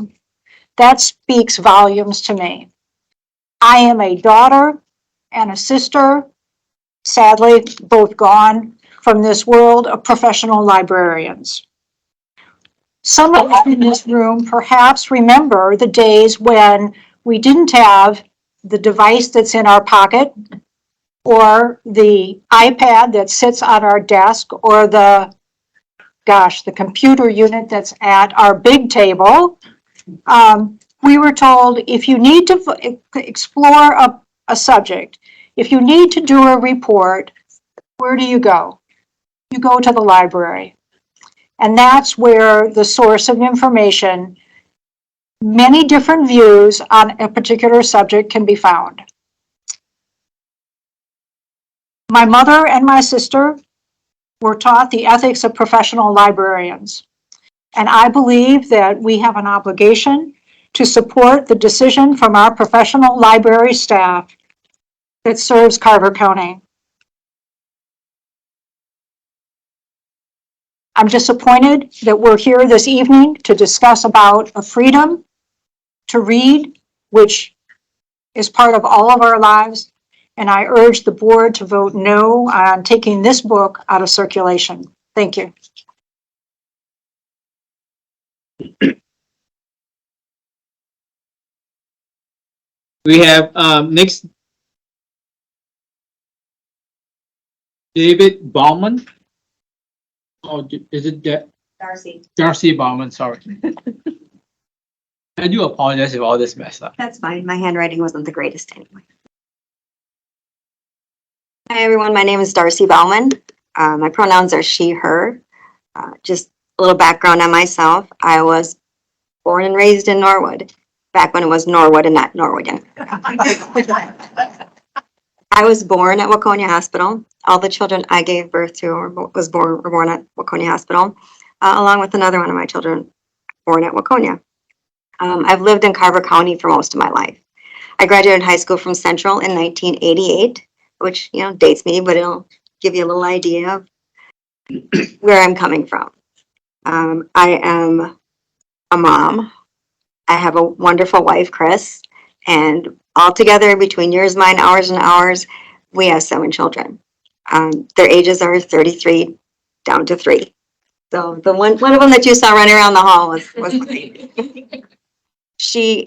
That speaks volumes to me. I am a daughter and a sister, sadly both gone from this world of professional librarians. Some of us in this room perhaps remember the days when we didn't have the device that's in our pocket or the iPad that sits on our desk or the computer unit that's at our big table. We were told if you need to explore a subject, if you need to do a report, where do you go? You go to the library. And that's where the source of information, many different views on a particular subject can be found. My mother and my sister were taught the ethics of professional librarians. And I believe that we have an obligation to support the decision from our professional library staff that serves Carver County. I'm disappointed that we're here this evening to discuss about a freedom to read, which is part of all of our lives. And I urge the board to vote no on taking this book out of circulation. Thank you. We have next David Bauman. Oh, is it Darcy. Darcy Bauman? Sorry. I do apologize if all this messed up. That's fine. My handwriting wasn't the greatest anyway. Hi, everyone. My name is Darcy Bauman. My pronouns are she, her. Just a little background on myself. I was born and raised in Norwood. back when it was Norwood and not Norwood. I was born at Waconia Hospital. All the children I gave birth to were born at Waconia Hospital, along with another one of my children born at Waconia. I've lived in Carver County for most of my life. I graduated high school from Central in 1988, which, dates me, but it'll give you a little idea of where I'm coming from. I am a mom. I have a wonderful wife, Chris, and altogether between yours, mine, ours, and ours, we have 7 children. Their ages are 33 down to 3. So the one of them that you saw running around the hall was great. She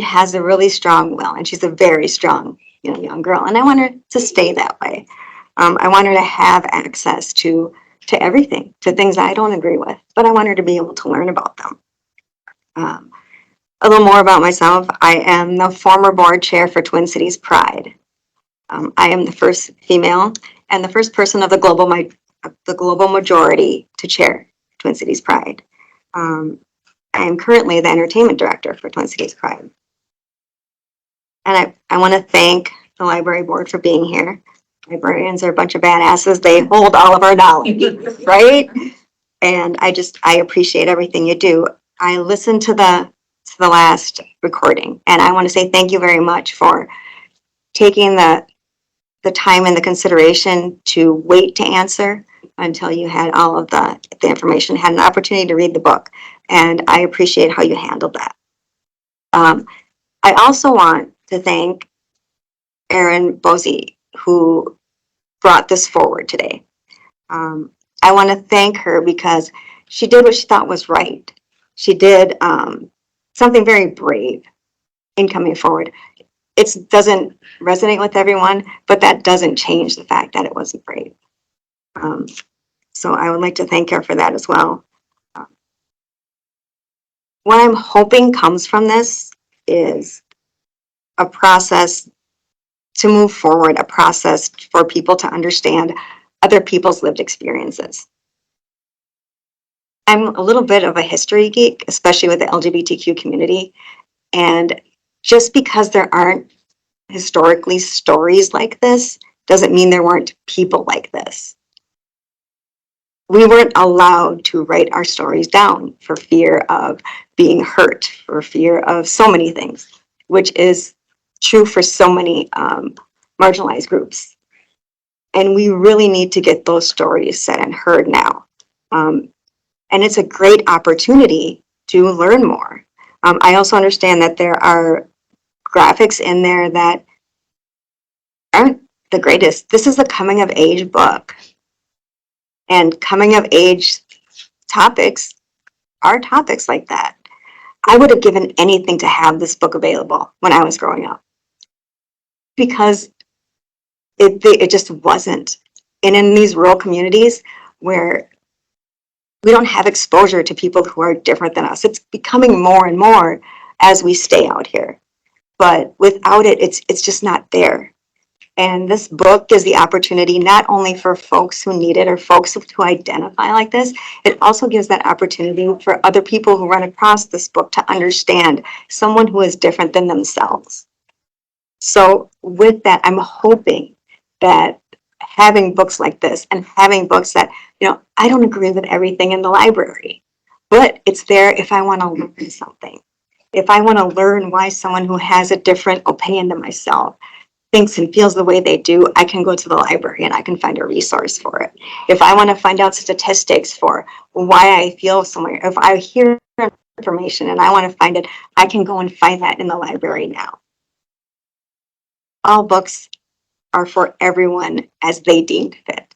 has a really strong will, and she's a very strong, young girl. And I want her to stay that way. I want her to have access to everything, to things I don't agree with, but I want her to be able to learn about them. A little more about myself. I am the former board chair for Twin Cities Pride. I am the first female and the first person of the global majority to chair Twin Cities Pride. I am currently the entertainment director for Twin Cities Pride. And I want to thank the library board for being here. Librarians are a bunch of badasses. They hold all of our knowledge, right? And I appreciate everything you do. I listened to the last recording, and I want to say thank you very much for taking the time and the consideration to wait to answer until you had all of the information, had an opportunity to read the book. And I appreciate how you handled that. I also want to thank Erin Bosey, who brought this forward today. I want to thank her because she did what she thought was right. She did something very brave in coming forward. It doesn't resonate with everyone, but that doesn't change the fact that it wasn't brave. So I would like to thank her for that as well. What I'm hoping comes from this is a process to move forward, a process for people to understand other people's lived experiences. I'm a little bit of a history geek, especially with the LGBTQ community. And just because there aren't historically stories like this doesn't mean there weren't people like this. We weren't allowed to write our stories down for fear of being hurt, for fear of so many things, which is true for so many marginalized groups. And we really need to get those stories said and heard now. And it's a great opportunity to learn more. I also understand that there are graphics in there that aren't the greatest. This is a coming of age book. And coming of age topics are topics like that. I would have given anything to have this book available when I was growing up, because it just wasn't. And in these rural communities where we don't have exposure to people who are different than us, it's becoming more and more as we stay out here. But without it, it's just not there. And this book gives the opportunity not only for folks who need it or folks who identify like this, it also gives that opportunity for other people who run across this book to understand someone who is different than themselves. So with that, I'm hoping that having books like this and having books that, I don't agree with everything in the library, but it's there if I want to learn something. If I want to learn why someone who has a different opinion than myself thinks and feels the way they do, I can go to the library and I can find a resource for it. If I want to find out statistics for why I feel somewhere, if I hear information and I want to find it, I can go and find that in the library now. All books are for everyone as they deem fit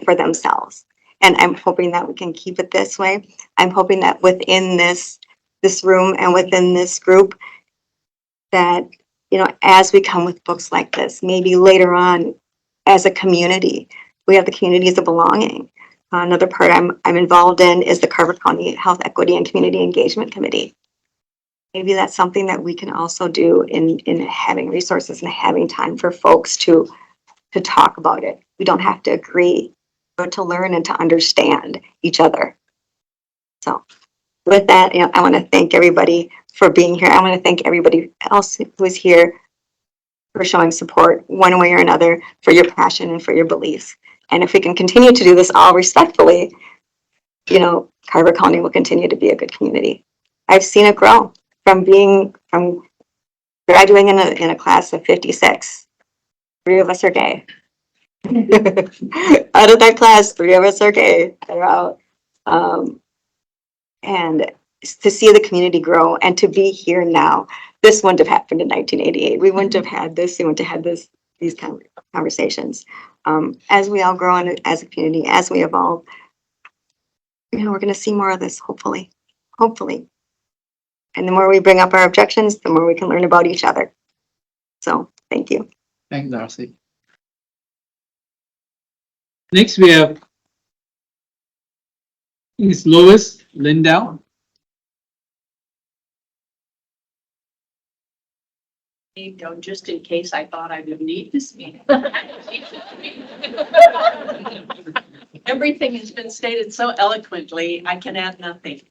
for themselves. And I'm hoping that we can keep it this way. I'm hoping that within this room and within this group that, as we come with books like this, maybe later on as a community, we have the communities of belonging. Another part I'm involved in is the Carver County Health Equity and Community Engagement Committee. Maybe that's something that we can also do in having resources and having time for folks to talk about it. We don't have to agree, but to learn and to understand each other. So with that, I want to thank everybody for being here. I want to thank everybody else who was here for showing support one way or another, for your passion and for your beliefs. And if we can continue to do this all respectfully, Carver County will continue to be a good community. I've seen it grow from graduating in a class of 56. 3 of us are gay. Out of that class, 3 of us are gay. They're out. And to see the community grow and to be here now, this wouldn't have happened in 1988. We wouldn't have had this. We wouldn't have had these conversations. As we all grow and as a community, as we evolve, we're going to see more of this, hopefully. And the more we bring up our objections, the more we can learn about each other. So, thank you. Thanks, Darcy. Next, we have Ms. Lois Lindell. Just in case I thought I would need to speak. Everything has been stated so eloquently, I can add nothing.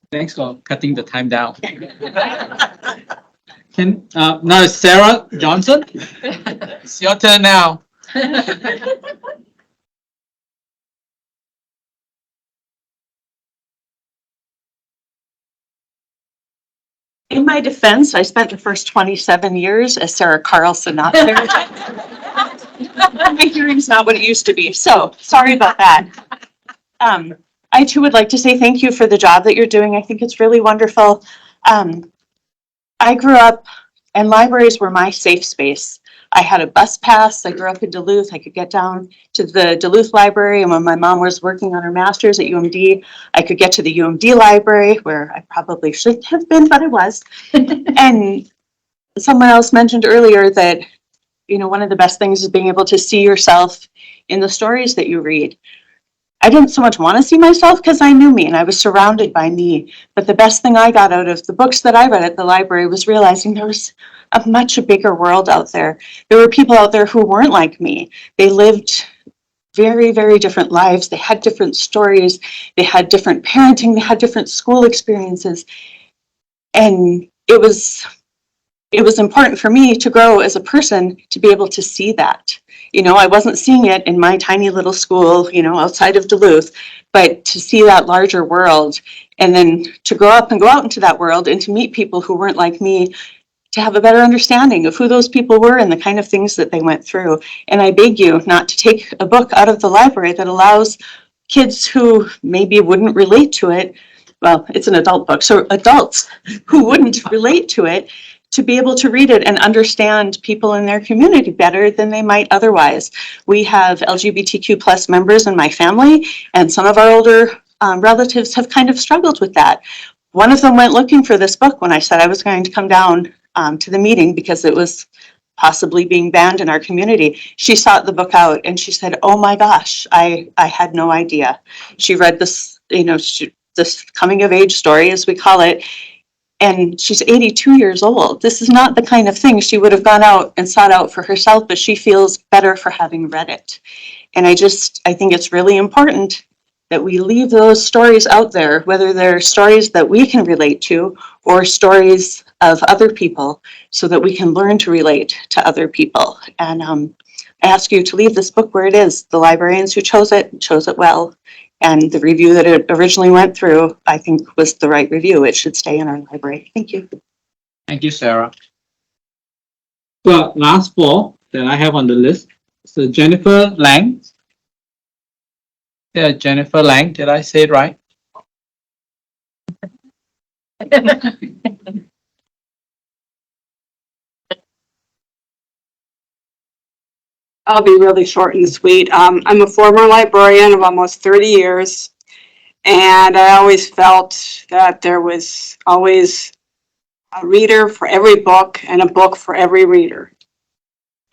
Thanks for cutting the time down. Now it's Sarah Johnson. It's your turn now. In my defense, I spent the first 27 years as Sarah Carlson out there. My hearing's not what it used to be, so sorry about that. I too would like to say thank you for the job that you're doing. I think it's really wonderful. I grew up and libraries were my safe space. I had a bus pass. I grew up in Duluth. I could get down to the Duluth library. And when my mom was working on her master's at UMD, I could get to the UMD library, where I probably shouldn't have been, but I was. And someone else mentioned earlier that, one of the best things is being able to see yourself in the stories that you read. I didn't so much want to see myself because I knew me and I was surrounded by me. But the best thing I got out of the books that I read at the library was realizing there was a much bigger world out there. There were people out there who weren't like me. They lived very, very different lives. They had different stories. They had different parenting. They had different school experiences. And it was important for me to grow as a person to be able to see that. I wasn't seeing it in my tiny little school, outside of Duluth, but to see that larger world and then to grow up and go out into that world and to meet people who weren't like me, to have a better understanding of who those people were and the kind of things that they went through. And I beg you not to take a book out of the library that allows kids who maybe wouldn't relate to it. Well, it's an adult book, so adults who wouldn't relate to it, to be able to read it and understand people in their community better than they might otherwise. We have LGBTQ plus members in my family, and some of our older relatives have kind of struggled with that. One of them went looking for this book when I said I was going to come down to the meeting because it was possibly being banned in our community. She sought the book out and she said, "Oh my gosh, I had no idea." She read this, this coming of age story, as we call it, and she's 82 years old. This is not the kind of thing she would have gone out and sought out for herself, but she feels better for having read it. And I think it's really important that we leave those stories out there, whether they're stories that we can relate to or stories of other people, so that we can learn to relate to other people. And I ask you to leave this book where it is. The librarians who chose it well. And the review that it originally went through, I think, was the right review. It should stay in our library. Thank you. Thank you, Sarah. So last 4 that I have on the list. So Jennifer Lang. Yeah, Jennifer Lang. Did I say it right? I'll be really short and sweet. I'm a former librarian of almost 30 years, and I always felt that there was always a reader for every book and a book for every reader.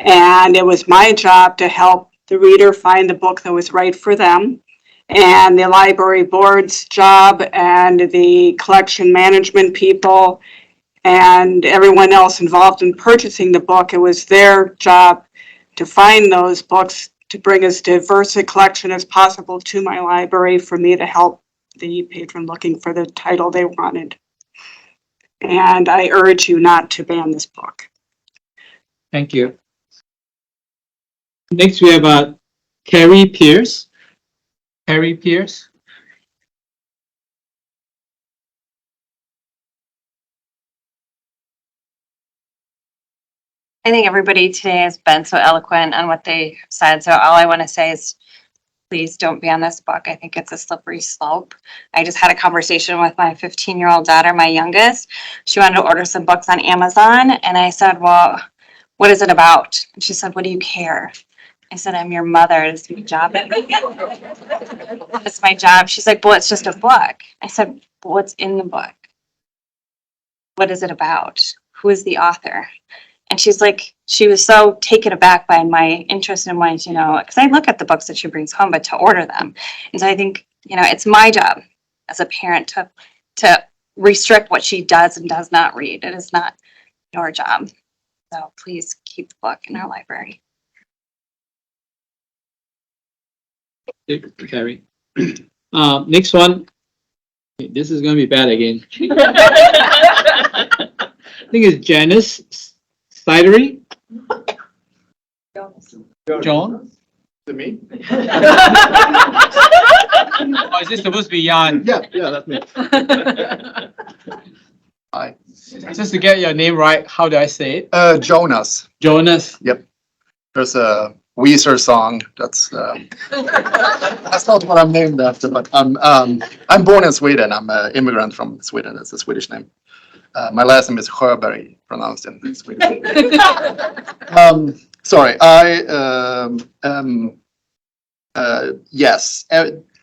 And it was my job to help the reader find the book that was right for them. And the library board's job and the collection management people and everyone else involved in purchasing the book, it was their job to find those books to bring as diverse a collection as possible to my library for me to help the patron looking for the title they wanted. And I urge you not to ban this book. Thank you. Next, we have Carrie Pierce. Carrie Pierce. I think everybody today has been so eloquent on what they said. So all I want to say is please don't ban this book. I think it's a slippery slope. I just had a conversation with my 15-year-old daughter, my youngest. She wanted to order some books on Amazon. And I said, well, what is it about? And she said, what do you care? I said, I'm your mother. It's my job. It's my job. She's like, well, it's just a book. I said, well, what's in the book? What is it about? Who is the author? And she's like, she was so taken aback by my interest in wanting to know, because I look at the books that she brings home, but to order them. And so I think, it's my job as a parent to restrict what she does and does not read. It is not your job. So please keep the book in our library. Carrie. Next one. This is going to be bad again. I think it's Janice Sidery. John? Is it me? Or is this supposed to be Jan? Yeah, that's me. Hi. Just to get your name right, how do I say it? Jonas. Jonas. Yep. There's a Weezer song that's not what I'm named after, but I'm born in Sweden. I'm an immigrant from Sweden. It's a Swedish name. My last name is Sjöberg, pronounced in Swedish. Sorry, yes,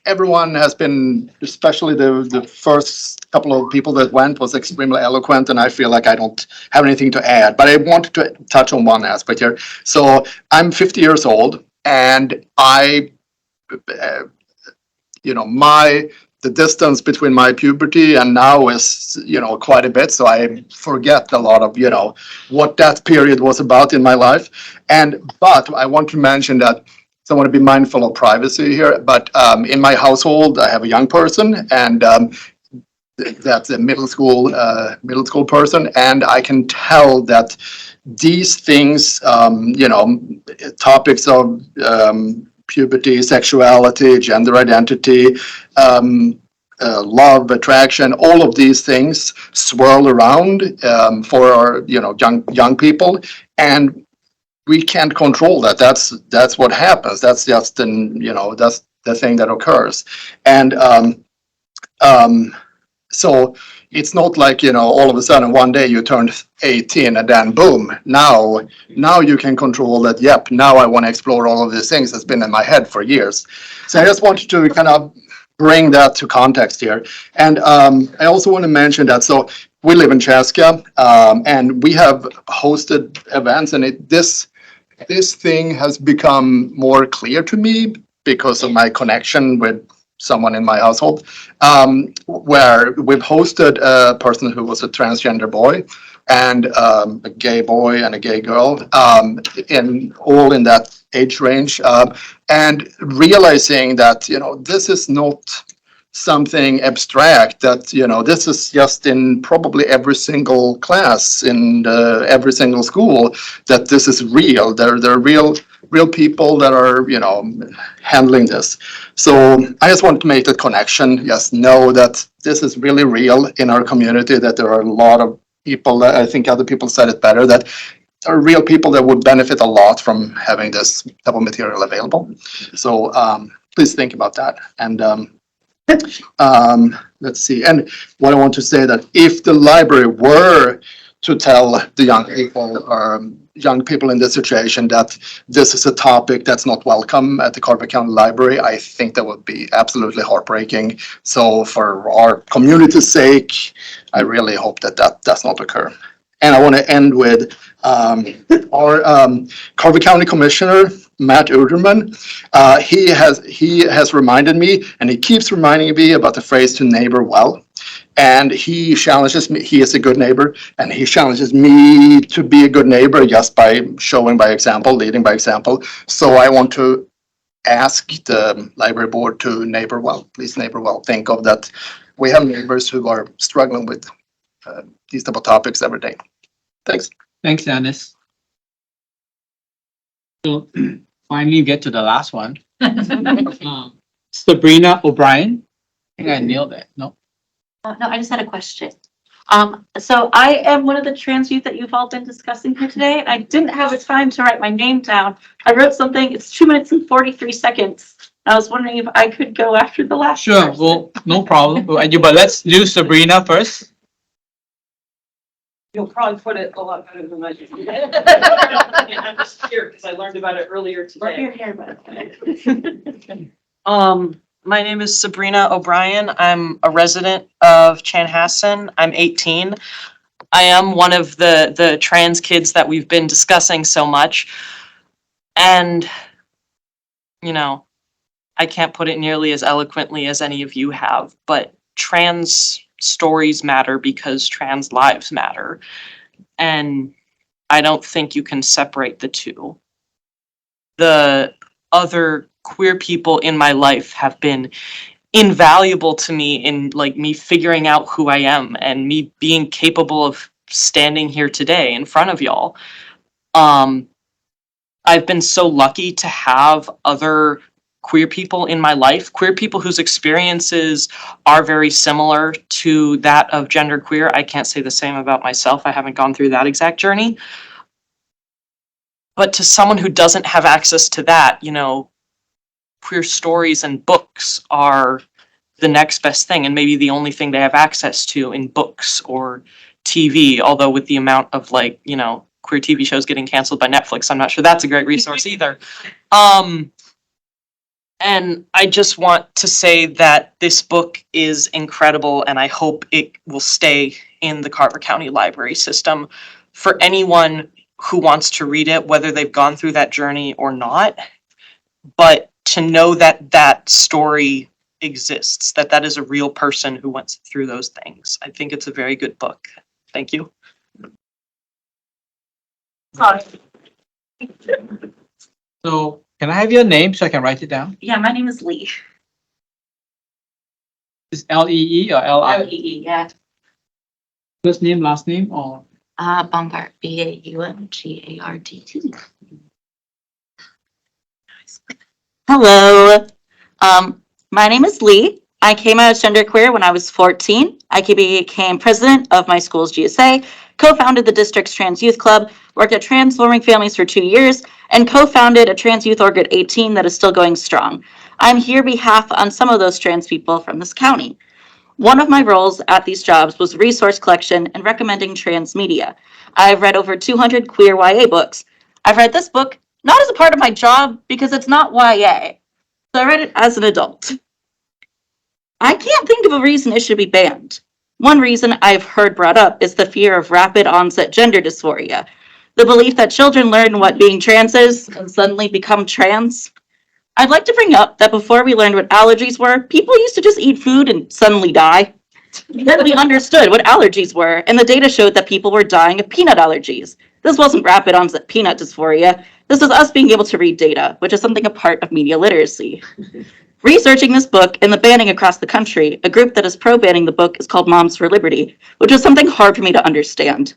everyone has been, especially the first couple of people that went, was extremely eloquent, and I feel like I don't have anything to add, but I wanted to touch on one aspect here. So I'm 50 years old, and the distance between my puberty and now is, quite a bit. So I forget a lot of, what that period was about in my life. But I want to mention that, so I want to be mindful of privacy here, but in my household, I have a young person, and that's a middle school person. And I can tell that these things, topics of, puberty, sexuality, gender identity, love, attraction, all of these things swirl around for our, young people, and we can't control that. That's what happens. That's just that's the thing that occurs, and so it's not like, all of a sudden one day you turned 18 and then boom, now you can control that. Yep, now I want to explore all of these things that's been in my head for years. So I just wanted to kind of bring that to context here. And I also want to mention that, so we live in Chaska, and we have hosted events, and this thing has become more clear to me because of my connection with someone in my household, where we've hosted a person who was a transgender boy and a gay boy and a gay girl, all in that age range, and realizing that, this is not something abstract, that, this is just in probably every single class in every single school, that this is real. They're real people that are, handling this. So I just want to make that connection. Just know that this is really real in our community, that there are a lot of people that, I think other people said it better, that are real people that would benefit a lot from having this type of material available. So please think about that. And let's see. And what I want to say, that if the library were to tell the young people in this situation that this is a topic that's not welcome at the Carver County Library, I think that would be absolutely heartbreaking. So for our community's sake, I really hope that does not occur. And I want to end with our Carver County Commissioner, Matt Uderman. He has reminded me, and he keeps reminding me about the phrase "to neighbor well." And he challenges me. He is a good neighbor, and he challenges me to be a good neighbor just by showing by example, leading by example. So I want to ask the library board to please neighbor well, think of that. We have neighbors who are struggling with these type of topics every day. Thanks. Thanks, Dennis. So finally get to the last one. Sabrina O'Brien. I think I nailed it. No. No, I just had a question. So I am one of the trans youth that you've all been discussing here today, and I didn't have the time to write my name down. I wrote something, it's 2 minutes and 43 seconds. I was wondering if I could go after the last. Sure. person. Well, no problem. But let's do Sabrina first. You'll probably put it a lot better than I do. I'm just here because I learned about it earlier today. My name is Sabrina O'Brien. I'm a resident of Chanhassen. I'm 18. I am one of the trans kids that we've been discussing so much. And, you know, I can't put it nearly as eloquently as any of you have, but trans stories matter because trans lives matter. And I don't think you can separate the two. The other queer people in my life have been invaluable to me in like me figuring out who I am and me being capable of standing here today in front of y'all. I've been so lucky to have other queer people in my life, queer people whose experiences are very similar to that of genderqueer. I can't say the same about myself. I haven't gone through that exact journey. But to someone who doesn't have access to that, you know, queer stories and books are the next best thing, and maybe the only thing they have access to in books or TV, although with the amount of like, you know, queer TV shows getting canceled by Netflix, I'm not sure that's a great resource either. And I just want to say that this book is incredible, and I hope it will stay in the Carver County Library system for anyone who wants to read it, whether they've gone through that journey or not. But to know that that story exists, that that is a real person who went through those things. I think it's a very good book. Thank you. Sorry. So can I have your name so I can write it down? Yeah, my name is Lee. Is L-E-E or L-I? L-E-E, yeah. First name, last name, or? Baumgart, B-A-U-M-G-A-R-D-T. Hello. My name is Lee. I came out as genderqueer when I was 14. I became president of my school's GSA, co-founded the district's trans youth club, worked at Transforming Families for 2 years, and co-founded a trans youth org at 18 that is still going strong. I'm here behalf on some of those trans people from this county. One of my roles at these jobs was resource collection and recommending trans media. I've read over 200 queer YA books. I've read this book not as a part of my job because it's not YA. So I read it as an adult. I can't think of a reason it should be banned. One reason I've heard brought up is the fear of rapid onset gender dysphoria. The belief that children learn what being trans is and suddenly become trans. I'd like to bring up that before we learned what allergies were, people used to just eat food and suddenly die. Then we understood what allergies were, and the data showed that people were dying of peanut allergies. This wasn't rapid onset peanut dysphoria. This is us being able to read data, which is something a part of media literacy. Researching this book and the banning across the country, a group that is pro-banning the book is called Moms for Liberty, which was something hard for me to understand.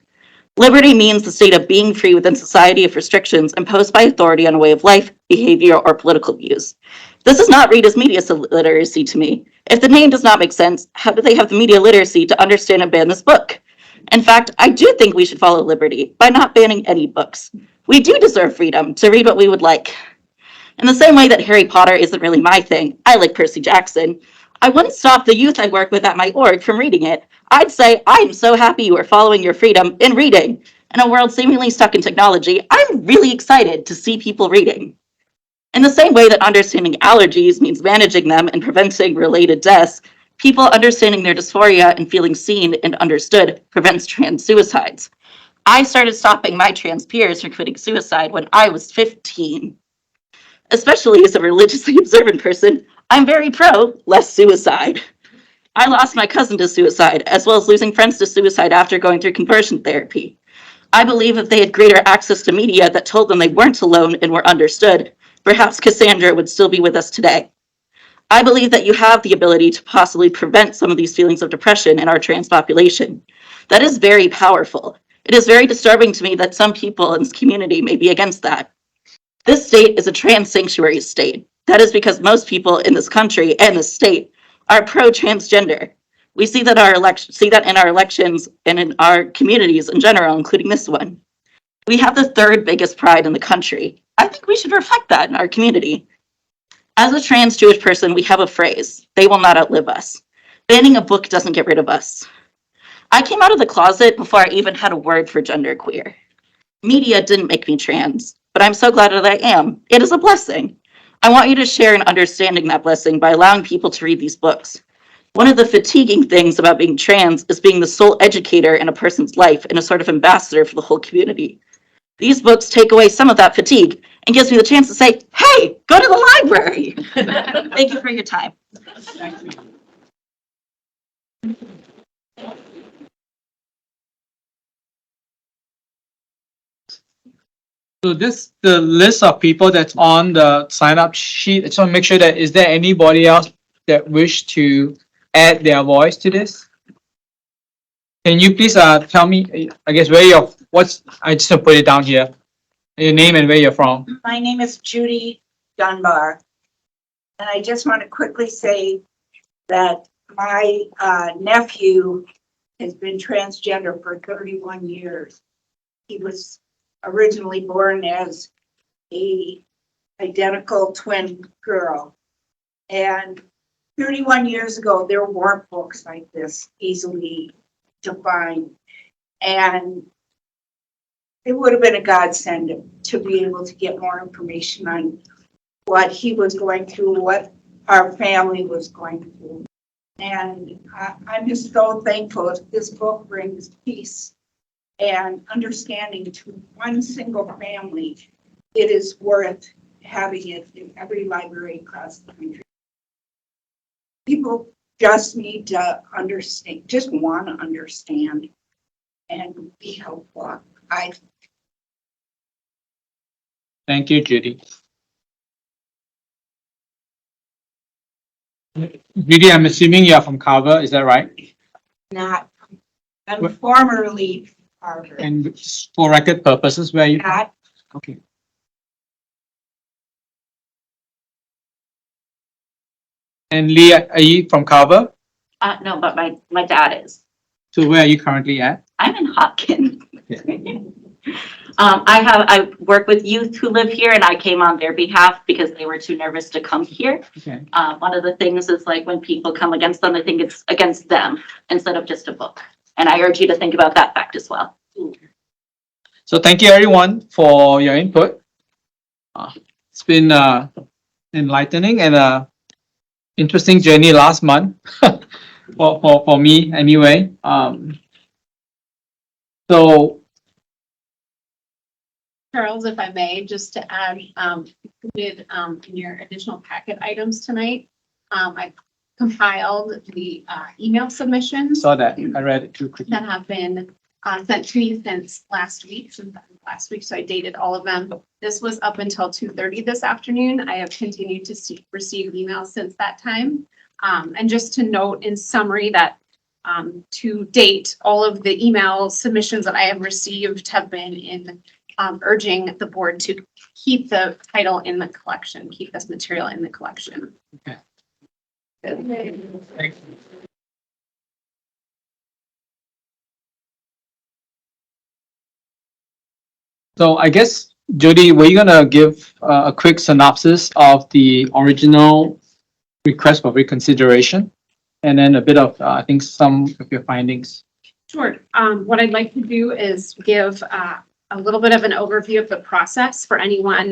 Liberty means the state of being free within society of restrictions imposed by authority on a way of life, behavior, or political views. This does not read as media literacy to me. If the name does not make sense, how do they have the media literacy to understand and ban this book? In fact, I do think we should follow liberty by not banning any books. We do deserve freedom to read what we would like. In the same way that Harry Potter isn't really my thing, I like Percy Jackson. I wouldn't stop the youth I work with at my org from reading it. I'd say, I'm so happy you are following your freedom in reading. In a world seemingly stuck in technology, I'm really excited to see people reading. In the same way that understanding allergies means managing them and preventing related deaths, people understanding their dysphoria and feeling seen and understood prevents trans suicides. I started stopping my trans peers from committing suicide when I was 15. Especially as a religiously observant person, I'm very pro less suicide. I lost my cousin to suicide, as well as losing friends to suicide after going through conversion therapy. I believe if they had greater access to media that told them they weren't alone and were understood, perhaps Cassandra would still be with us today. I believe that you have the ability to possibly prevent some of these feelings of depression in our trans population. That is very powerful. It is very disturbing to me that some people in this community may be against that. This state is a trans sanctuary state. That is because most people in this country and this state are pro-transgender. We see that in our elections and in our communities in general, including this one. We have the third biggest pride in the country. I think we should reflect that in our community. As a trans Jewish person, we have a phrase, they will not outlive us. Banning a book doesn't get rid of us. I came out of the closet before I even had a word for genderqueer. Media didn't make me trans, but I'm so glad that I am. It is a blessing. I want you to share in understanding that blessing by allowing people to read these books. One of the fatiguing things about being trans is being the sole educator in a person's life and a sort of ambassador for the whole community. These books take away some of that fatigue and gives me the chance to say, hey, go to the library. Thank you for your time. So the list of people that's on the sign up sheet. I just want to make sure that is there anybody else that wish to add their voice to this? Can you please tell me, I guess, I just put it down here. Your name and where you're from. My name is Jodi Dunbar. And I just want to quickly say that my nephew has been transgender for 31 years. He was originally born as a identical twin girl. And 31 years ago, there weren't books like this easily defined. And it would have been a godsend to be able to get more information on what he was going through, what our family was going through. And I'm just so thankful that this book brings peace and understanding to one single family. It is worth having it in every library across the country. People just need to understand, just want to understand and be helpful. Thank you, Judy. Judy, I'm assuming you're from Carver, is that right? Not, I'm formerly Carver. And for record purposes, where are you? Not. Okay. And Leah, are you from Carver? No, but my dad is. So where are you currently at? I'm in Hopkins. Okay. I work with youth who live here and I came on their behalf because they were too nervous to come here. Okay. One of the things is like when people come against them, I think it's against them instead of just a book. And I urge you to think about that fact as well. So thank you everyone for your input. It's been enlightening and interesting journey last month for me anyway. So Charles, if I may, just to add, included in your additional packet items tonight, I compiled the email submissions saw that, I read it too quickly. that have been sent to me since last week, so I dated all of them. This was up until 2:30 this afternoon. I have continued to receive emails since that time. And just to note in summary that to date, all of the email submissions that I have received have been in urging the board to keep the title in the collection, keep this material in the collection. Okay. Thanks. So I guess, Jodi, were you gonna give a quick synopsis of the original request for reconsideration? And then a bit of, I think, some of your findings. Sure. What I'd like to do is give a little bit of an overview of the process for anyone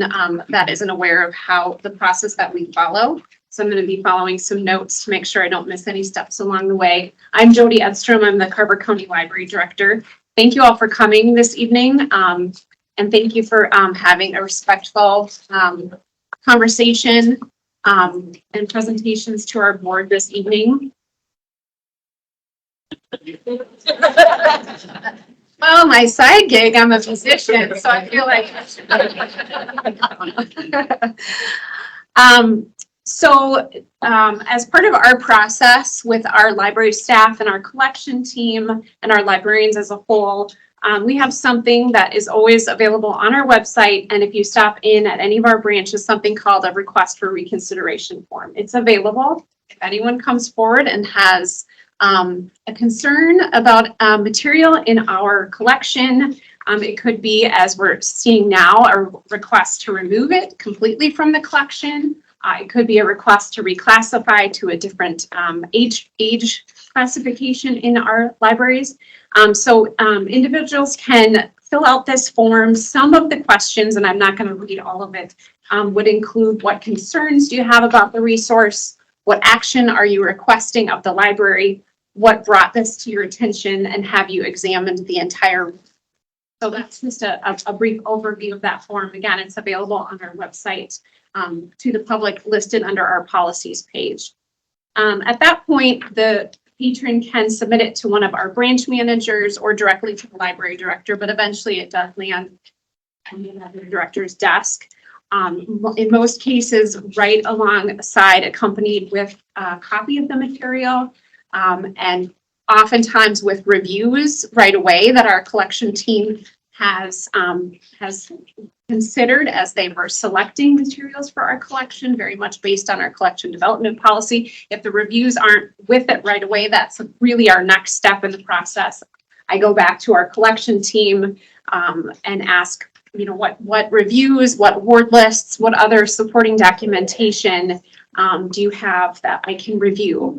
that isn't aware of how the process that we follow. So I'm going to be following some notes to make sure I don't miss any steps along the way. I'm Jodi Edstrom. I'm the Carver County Library Director. Thank you all for coming this evening. And thank you for having a respectful conversation and presentations to our board this evening. Well, my side gig, I'm a physician, so I feel like. As part of our process with our library staff and our collection team and our librarians as a whole, we have something that is always available on our website. And if you stop in at any of our branches, something called a request for reconsideration form. It's available. If anyone comes forward and has a concern about material in our collection, it could be, as we're seeing now, a request to remove it completely from the collection. It could be a request to reclassify to a different age classification in our libraries. Individuals can fill out this form. Some of the questions, and I'm not going to read all of it, would include what concerns do you have about the resource? What action are you requesting of the library? What brought this to your attention, and have you examined the entire? So that's just a brief overview of that form. Again, it's available on our website to the public, listed under our policies page. At that point, the patron can submit it to one of our branch managers or directly to the library director, but eventually it does land on the library director's desk. In most cases, right alongside, accompanied with a copy of the material, and oftentimes with reviews right away that our collection team has considered as they were selecting materials for our collection, very much based on our collection development policy. If the reviews aren't with it right away, that's really our next step in the process. I go back to our collection team and ask, what reviews, what award lists, what other supporting documentation do you have that I can review?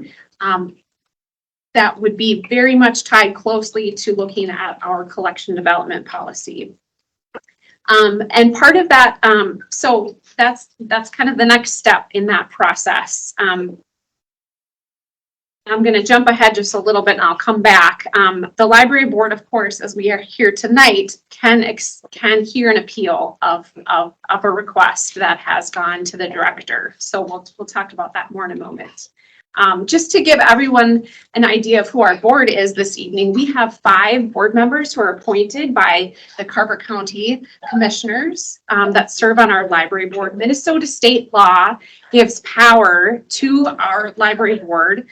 That would be very much tied closely to looking at our collection development policy. And part of that, so that's kind of the next step in that process. I'm going to jump ahead just a little bit and I'll come back. The library board, of course, as we are here tonight, can hear an appeal of a request that has gone to the director. So we'll talk about that more in a moment. Just to give everyone an idea of who our board is this evening, we have 5 board members who are appointed by the Carver County Commissioners that serve on our library board. Minnesota state law gives power to our library board,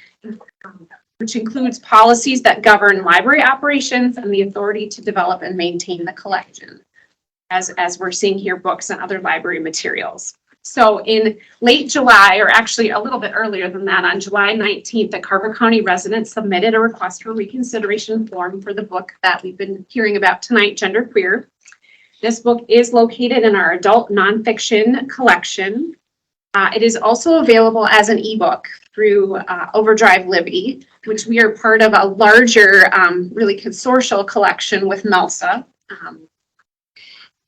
which includes policies that govern library operations and the authority to develop and maintain the collection, as we're seeing here, books and other library materials. So in late July, or actually a little bit earlier than that, on July 19th, the Carver County residents submitted a request for reconsideration form for the book that we've been hearing about tonight, Genderqueer. This book is located in our adult nonfiction collection. It is also available as an ebook through Overdrive Libby, which we are part of a larger, really consortial collection with MELSA.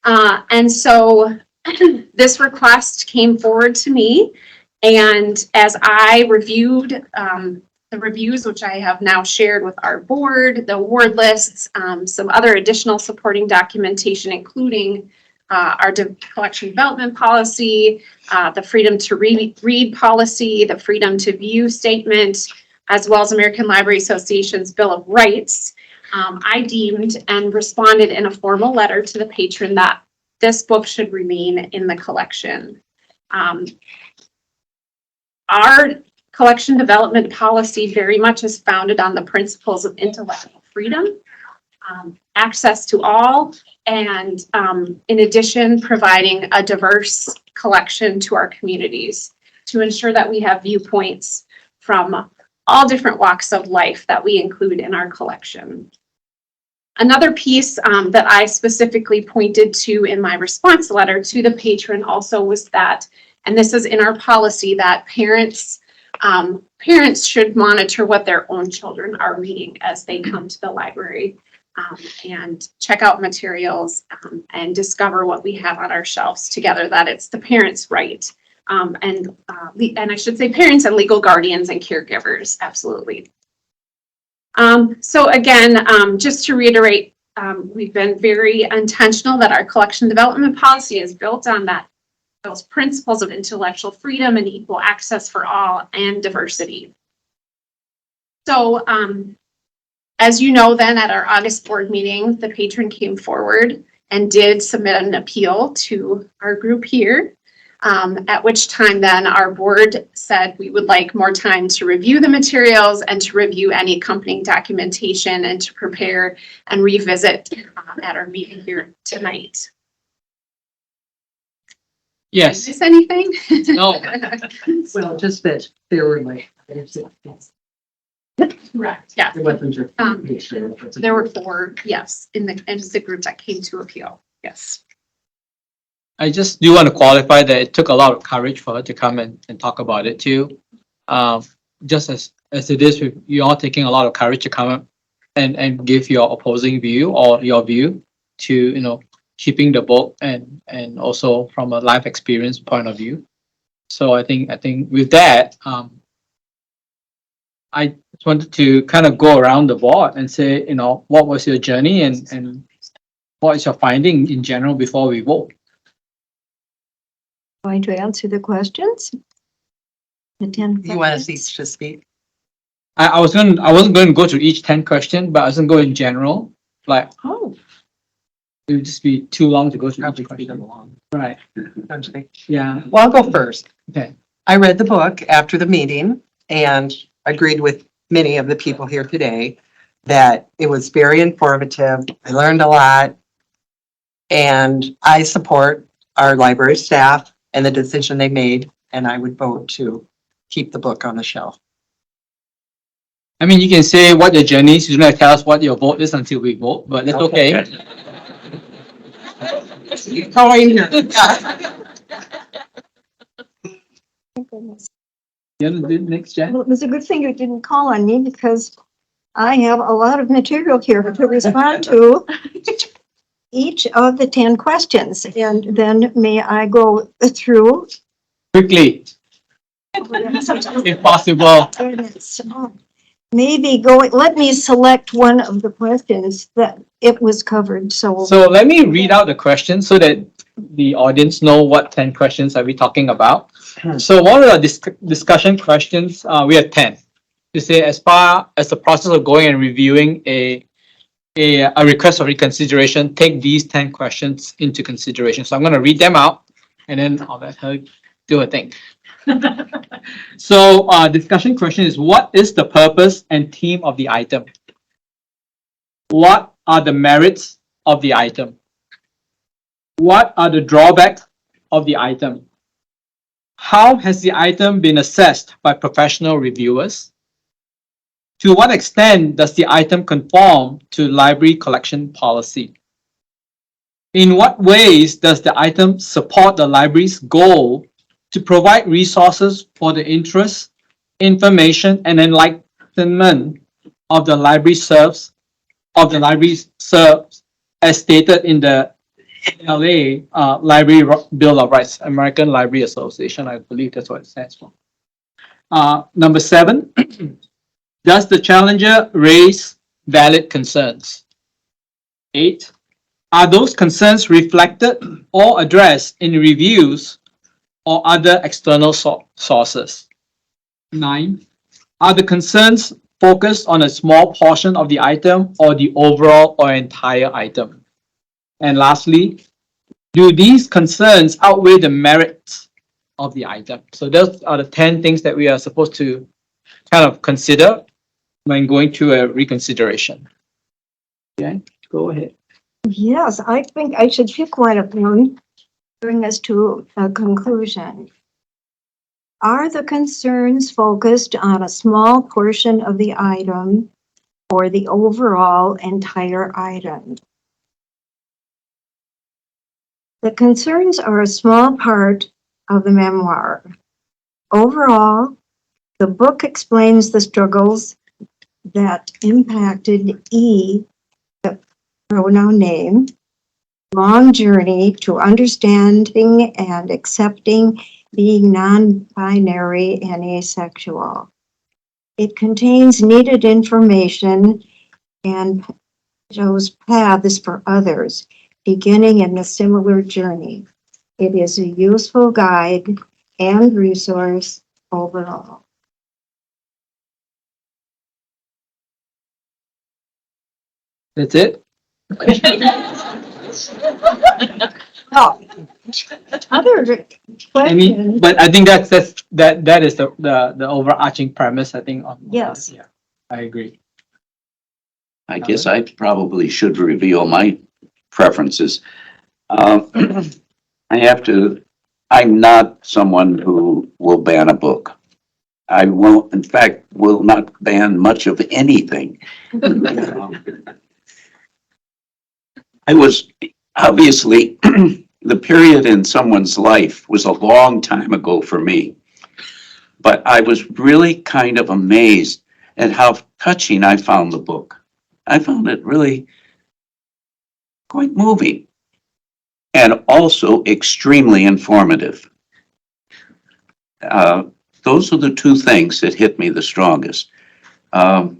And so this request came forward to me, and as I reviewed the reviews, which I have now shared with our board, the award lists, some other additional supporting documentation, including our collection development policy, the freedom to read policy, the freedom to view statement, as well as American Library Association's Bill of Rights, I deemed and responded in a formal letter to the patron that this book should remain in the collection. Our collection development policy very much is founded on the principles of intellectual freedom, access to all, and in addition, providing a diverse collection to our communities to ensure that we have viewpoints from all different walks of life that we include in our collection. Another piece that I specifically pointed to in my response letter to the patron also was that, and this is in our policy, that parents should monitor what their own children are reading as they come to the library and check out materials and discover what we have on our shelves together, that it's the parents' right. And I should say parents and legal guardians and caregivers, absolutely. So again, just to reiterate, we've been very intentional that our collection development policy is built on those principles of intellectual freedom and equal access for all and diversity. So As you know, then at our August board meeting, the patron came forward and did submit an appeal to our group here. At which time then our board said we would like more time to review the materials and to review any accompanying documentation and to prepare and revisit at our meeting here tonight. Yes. Is anything? No. Well, just that there were like. Correct, yeah. There wasn't your. There were 4, yes, in the group that came to appeal, yes. I just do want to qualify that it took a lot of courage for her to come and talk about it too. Just as it is with you all taking a lot of courage to come up and give your opposing view or your view to, you know, keeping the book and also from a life experience point of view. So I think with that, I just wanted to kind of go around the board and say, you know, what was your journey and what is your finding in general before we vote? Going to answer the questions? The 10 You want us questions? each to speak? I wasn't going to go through each 10 questions, but I was going to go in general. Like, Oh. it would just be too long to go through each question. Right. Yeah. Well, I'll go first. Okay. I read the book after the meeting and agreed with many of the people here today that it was very informative. I learned a lot. And I support our library staff and the decision they made, and I would vote to keep the book on the shelf. I mean, you can say what your journey is. You're going to tell us what your vote is until we vote, but that's okay. How are you here? You want to do next, Jen? Well, it was a good thing you didn't call on me because I have a lot of material here to respond to each of the 10 questions. And then may I go through? Quickly. If possible. Maybe let me select one of the questions that it was covered, so. So let me read out the questions so that the audience know what 10 questions are we talking about. So one of the discussion questions, we have 10. To say as far as the process of going and reviewing a request for reconsideration, take these 10 questions into consideration. So I'm going to read them out and then I'll let her do her thing. So discussion question is, what is the purpose and theme of the item? What are the merits of the item? What are the drawbacks of the item? How has the item been assessed by professional reviewers? To what extent does the item conform to library collection policy? In what ways does the item support the library's goal to provide resources for the interest, information, and enlightenment of the library serves, as stated in the LA Library Bill of Rights, American Library Association, I believe that's what it stands for. Number 7, does the challenger raise valid concerns? 8, are those concerns reflected or addressed in reviews or other external sources? 9, are the concerns focused on a small portion of the item or the overall or entire item? And lastly, do these concerns outweigh the merits of the item? So those are the 10 things that we are supposed to kind of consider when going through a reconsideration. Okay, go ahead. Yes, I think I should pick one of them, bring us to a conclusion. Are the concerns focused on a small portion of the item or the overall entire item? The concerns are a small part of the memoir. Overall, the book explains the struggles that impacted E, the pronoun name, long journey to understanding and accepting being non-binary and asexual. It contains needed information and shows paths for others beginning in a similar journey. It is a useful guide and resource overall. That's it. Other I mean, questions? but I think that is the overarching premise, I think. Yes. Yeah, I agree. I guess I probably should reveal my preferences. Uh, I have to, I'm not someone who will ban a book. I won't, in fact, will not ban much of anything. I was, obviously, the period in someone's life was a long time ago for me. But I was really kind of amazed at how touching I found the book. I found it really quite moving and also extremely informative. Those are the two things that hit me the strongest. I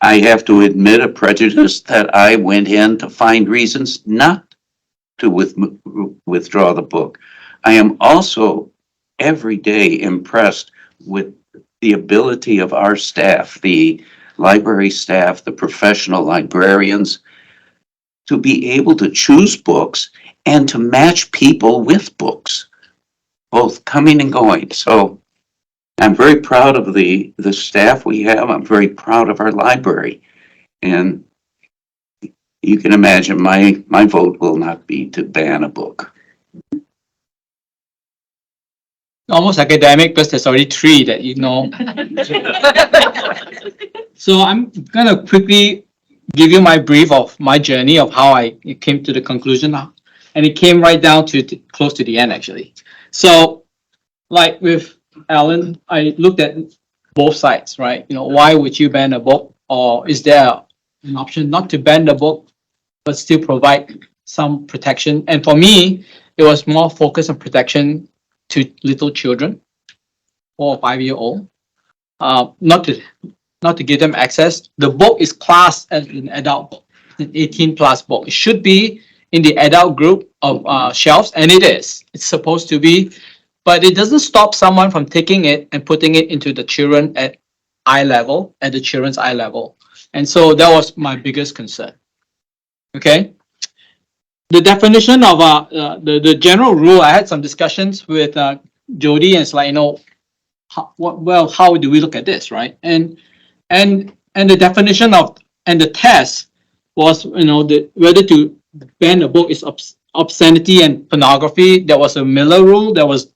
have to admit a prejudice that I went in to find reasons not to withdraw the book. I am also every day impressed with the ability of our staff, the library staff, the professional librarians, to be able to choose books and to match people with books, both coming and going. So I'm very proud of the staff we have. I'm very proud of our library. And you can imagine my vote will not be to ban a book. Almost academic because there's already three that you know. So I'm gonna quickly give you my brief of my journey of how I came to the conclusion, and it came right down to close to the end actually. So, like with Alan, I looked at both sides, right? You know, why would you ban a book, or is there an option not to ban the book, but still provide some protection? And for me, it was more focused on protection to little children, 4 or 5 year old, not to give them access. The book is classed as an adult book, an 18 plus book. It should be in the adult group of shelves, and it is. It's supposed to be, but it doesn't stop someone from taking it and putting it into the children at the children's eye level. And so that was my biggest concern. Okay. The definition of the general rule, I had some discussions with Jodi, and it's like, you know, how do we look at this, right? And the definition of and the test was, you know, whether to ban a book is obscenity and pornography. There was a Miller rule that was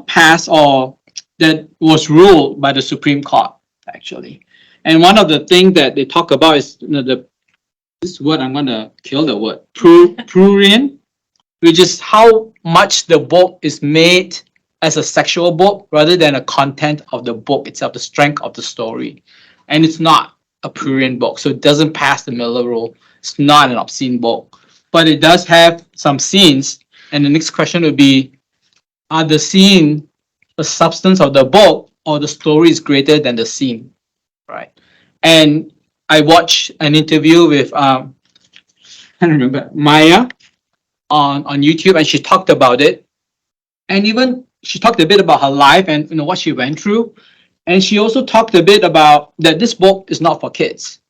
passed, or that was ruled by the Supreme Court actually. And one of the things that they talk about is, you know, this word, I'm gonna kill the word, prurient, which is how much the book is made as a sexual book rather than a content of the book itself, the strength of the story. And it's not a prurient book, so it doesn't pass the Miller rule. It's not an obscene book, but it does have some scenes. And the next question would be, are the scene the substance of the book, or the story is greater than the scene, right? And I watched an interview with I can't remember, Maya on YouTube, and she talked about it. And even she talked a bit about her life and, you know, what she went through. And she also talked a bit about that this book is not for kids.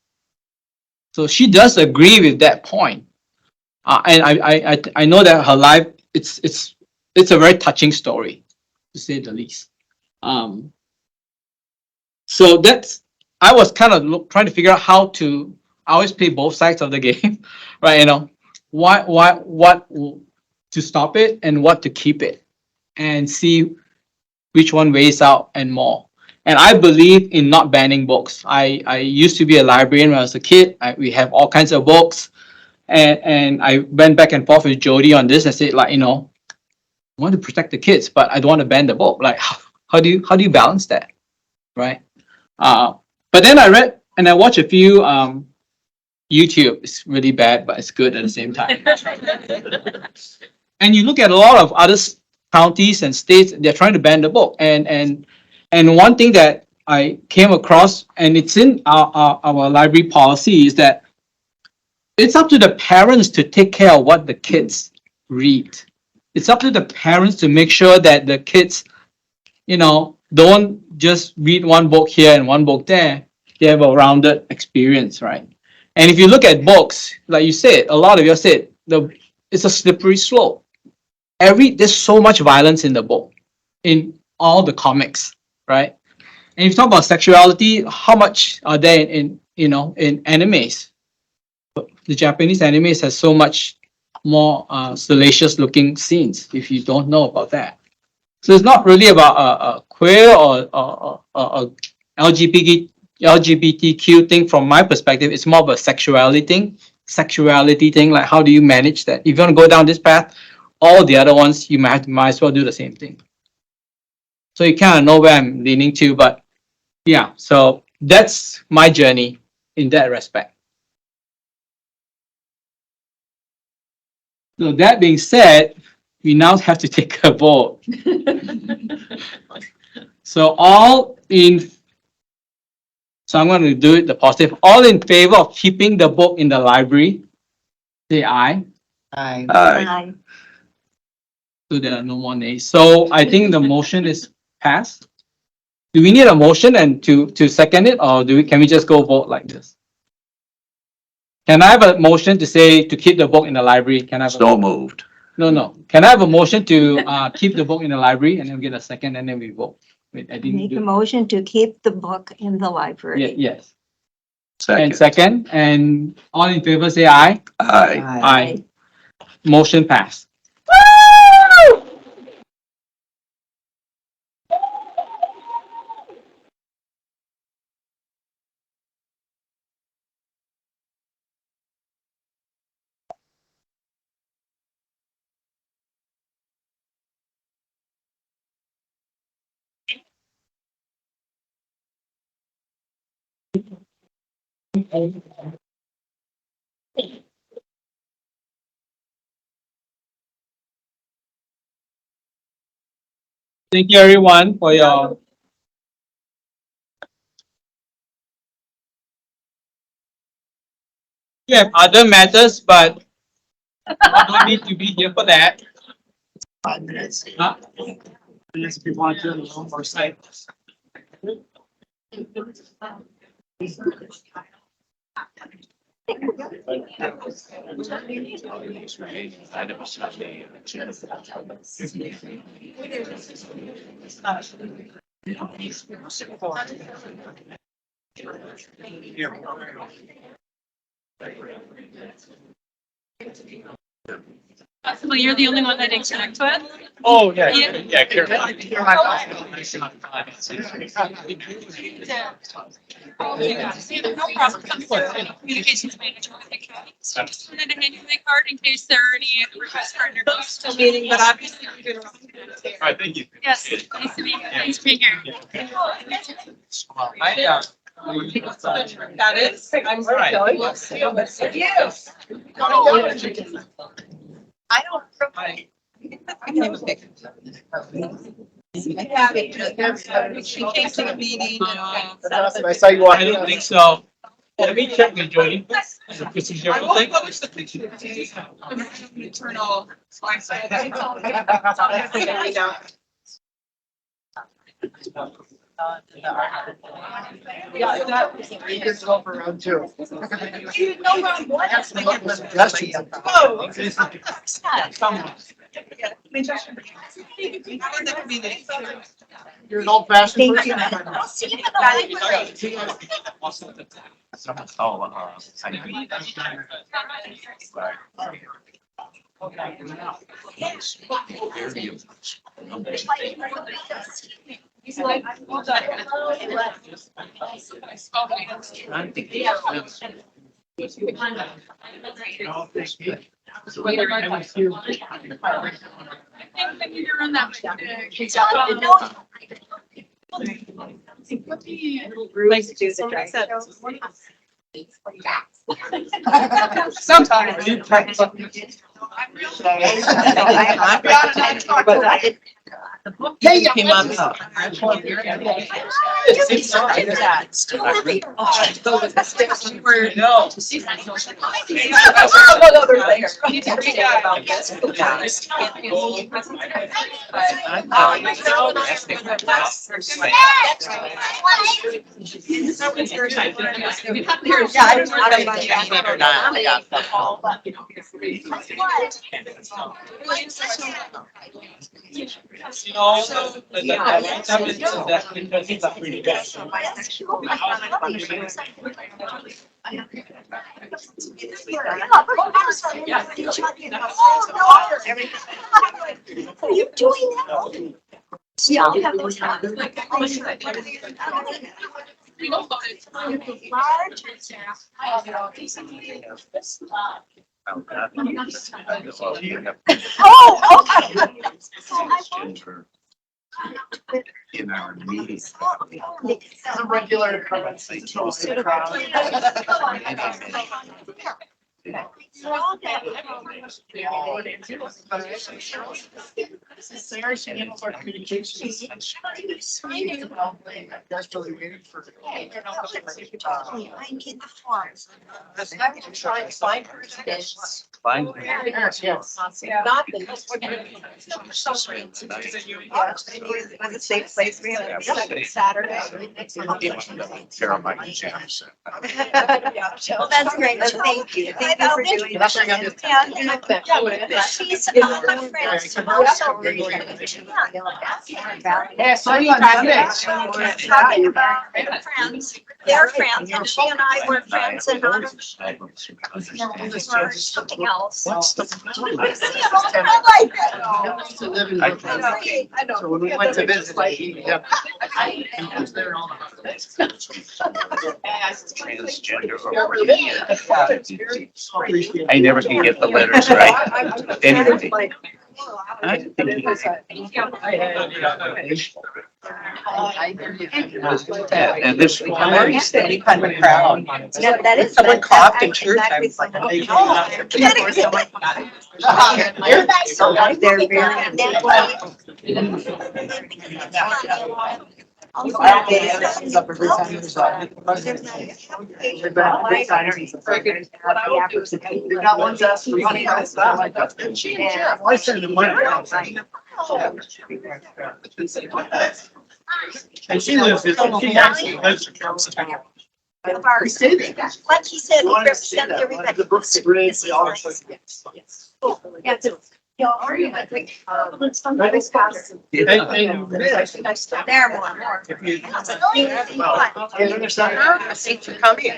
So she does agree with that point. And I know that her life, it's a very touching story, to say the least. So that's, I was kind of trying to figure out how to, I always play both sides of the game, right? You know, what to stop it and what to keep it, and see which one weighs out and more. And I believe in not banning books. I used to be a librarian when I was a kid. We have all kinds of books, and I went back and forth with Jodi on this. I said, like, you know, I want to protect the kids, but I don't want to ban the book. Like, how do you balance that, right? But then I read and I watched a few YouTube. It's really bad, but it's good at the same time. And you look at a lot of other counties and states, they're trying to ban the book. And one thing that I came across, and it's in our library policy, is that it's up to the parents to take care of what the kids read. It's up to the parents to make sure that the kids, you know, don't just read one book here and one book there, they have a rounded experience, right? And if you look at books, like you said, a lot of you said, it's a slippery slope. There's so much violence in the book, in all the comics, right? And if you talk about sexuality, how much are there in animes? The Japanese animes has so much more salacious looking scenes, if you don't know about that. So it's not really about a queer or a LGBTQ thing from my perspective. It's more of a sexuality thing. Like, how do you manage that? If you want to go down this path, all the other ones, you might as well do the same thing. So you kind of know where I'm leaning to, but yeah, so that's my journey in that respect. So that being said, we now have to take a vote. So I'm going to do it the positive. All in favor of keeping the book in the library, say aye. Aye. Aye. So there are no more nays. So I think the motion is passed. Do we need a motion and to second it, or can we just go vote like this? Can I have a motion to say to keep the book in the library? Can I have So moved. No. Can I have a motion to keep the book in the library, and then we get a second, and then we vote? Wait, I didn't Make a do. motion to keep the book in the library. Yes. Second. And second, and all in favor say aye. Aye. Aye. Motion passed. Thank you, everyone, for your. We have other matters, but I don't need to be here for that. 5 minutes. Huh? If you want to, or say. Well, you're the only one that didn't connect with. Oh, yeah, Yeah. Carol. No problem. Communications manager with the county. So just wanted an annual card in case there are any requests for interviews. Still meeting, but obviously. All right, thank you. Yes, nice to meet you. Thanks for being here. That is, I'm right. Yes. I don't. I can have a picture. I saw you I don't think so. Let me check with Jodi. I will publish the picture. Internal slide side. Yeah, that was the biggest one for round 2. You know round 1. You're an old fashioned person. I'll see you in the Sometimes. Hey, came on top. Are you doing that? Yeah, I'll have those. Oh, okay. In our meeting. A regular occurrence. Sarah, she handles our communications. That's really weird for. I need the forms. I'm gonna try and find her. Fine. Yes. Not the. Was a safe place. We have Saturday. Carolina Jams. Well, that's great. Thank you. Thank you for doing that. And she's my friend. So also really Yeah, so you on Sunday. talking about friends. They're friends, and she and I were friends and not for something else. What's the? I see them all around like that. I know. So when we went to visit, Transgender. I never can get the letters right. Anyway. I think and this. Any kind of crowd. Yeah, that is. Someone coughed in church. I was like, They're Not one's asked for money. I send them money. And she lives, she actually lives across town. Like he said, we represent everybody. The Brooks Bridge, they all. Yeah, y'all are you like? There more. Thanks for coming.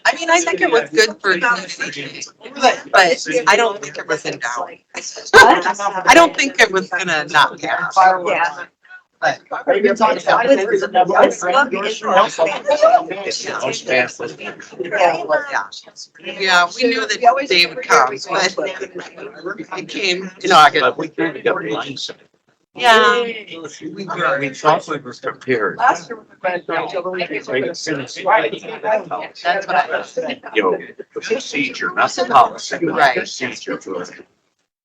I mean, I think it was good for, but I don't think it was in doubt. I don't think it was gonna not pass. Yeah. But yeah, we knew that they would come, but it came in August. Yeah. We thought we were prepared. Last year. That's what I said. You know, the procedure, not the policy, but the Right. procedure for,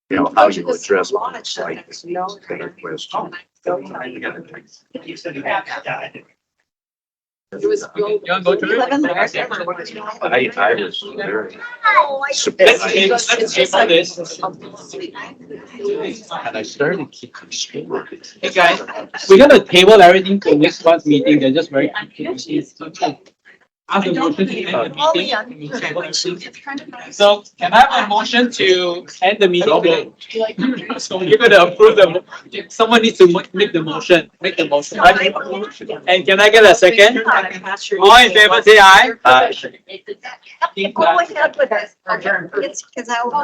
you know, how you address one's like better question. It was. I was very and I started keeping score. Hey guys, we're gonna table everything for next month's meeting. They're just very. Ask the motion to end the meeting. So can I have a motion to end the meeting? So you're gonna approve the, someone needs to make the motion, right? And can I get a second? All in favor, say aye. Go ahead with it. It's because I will.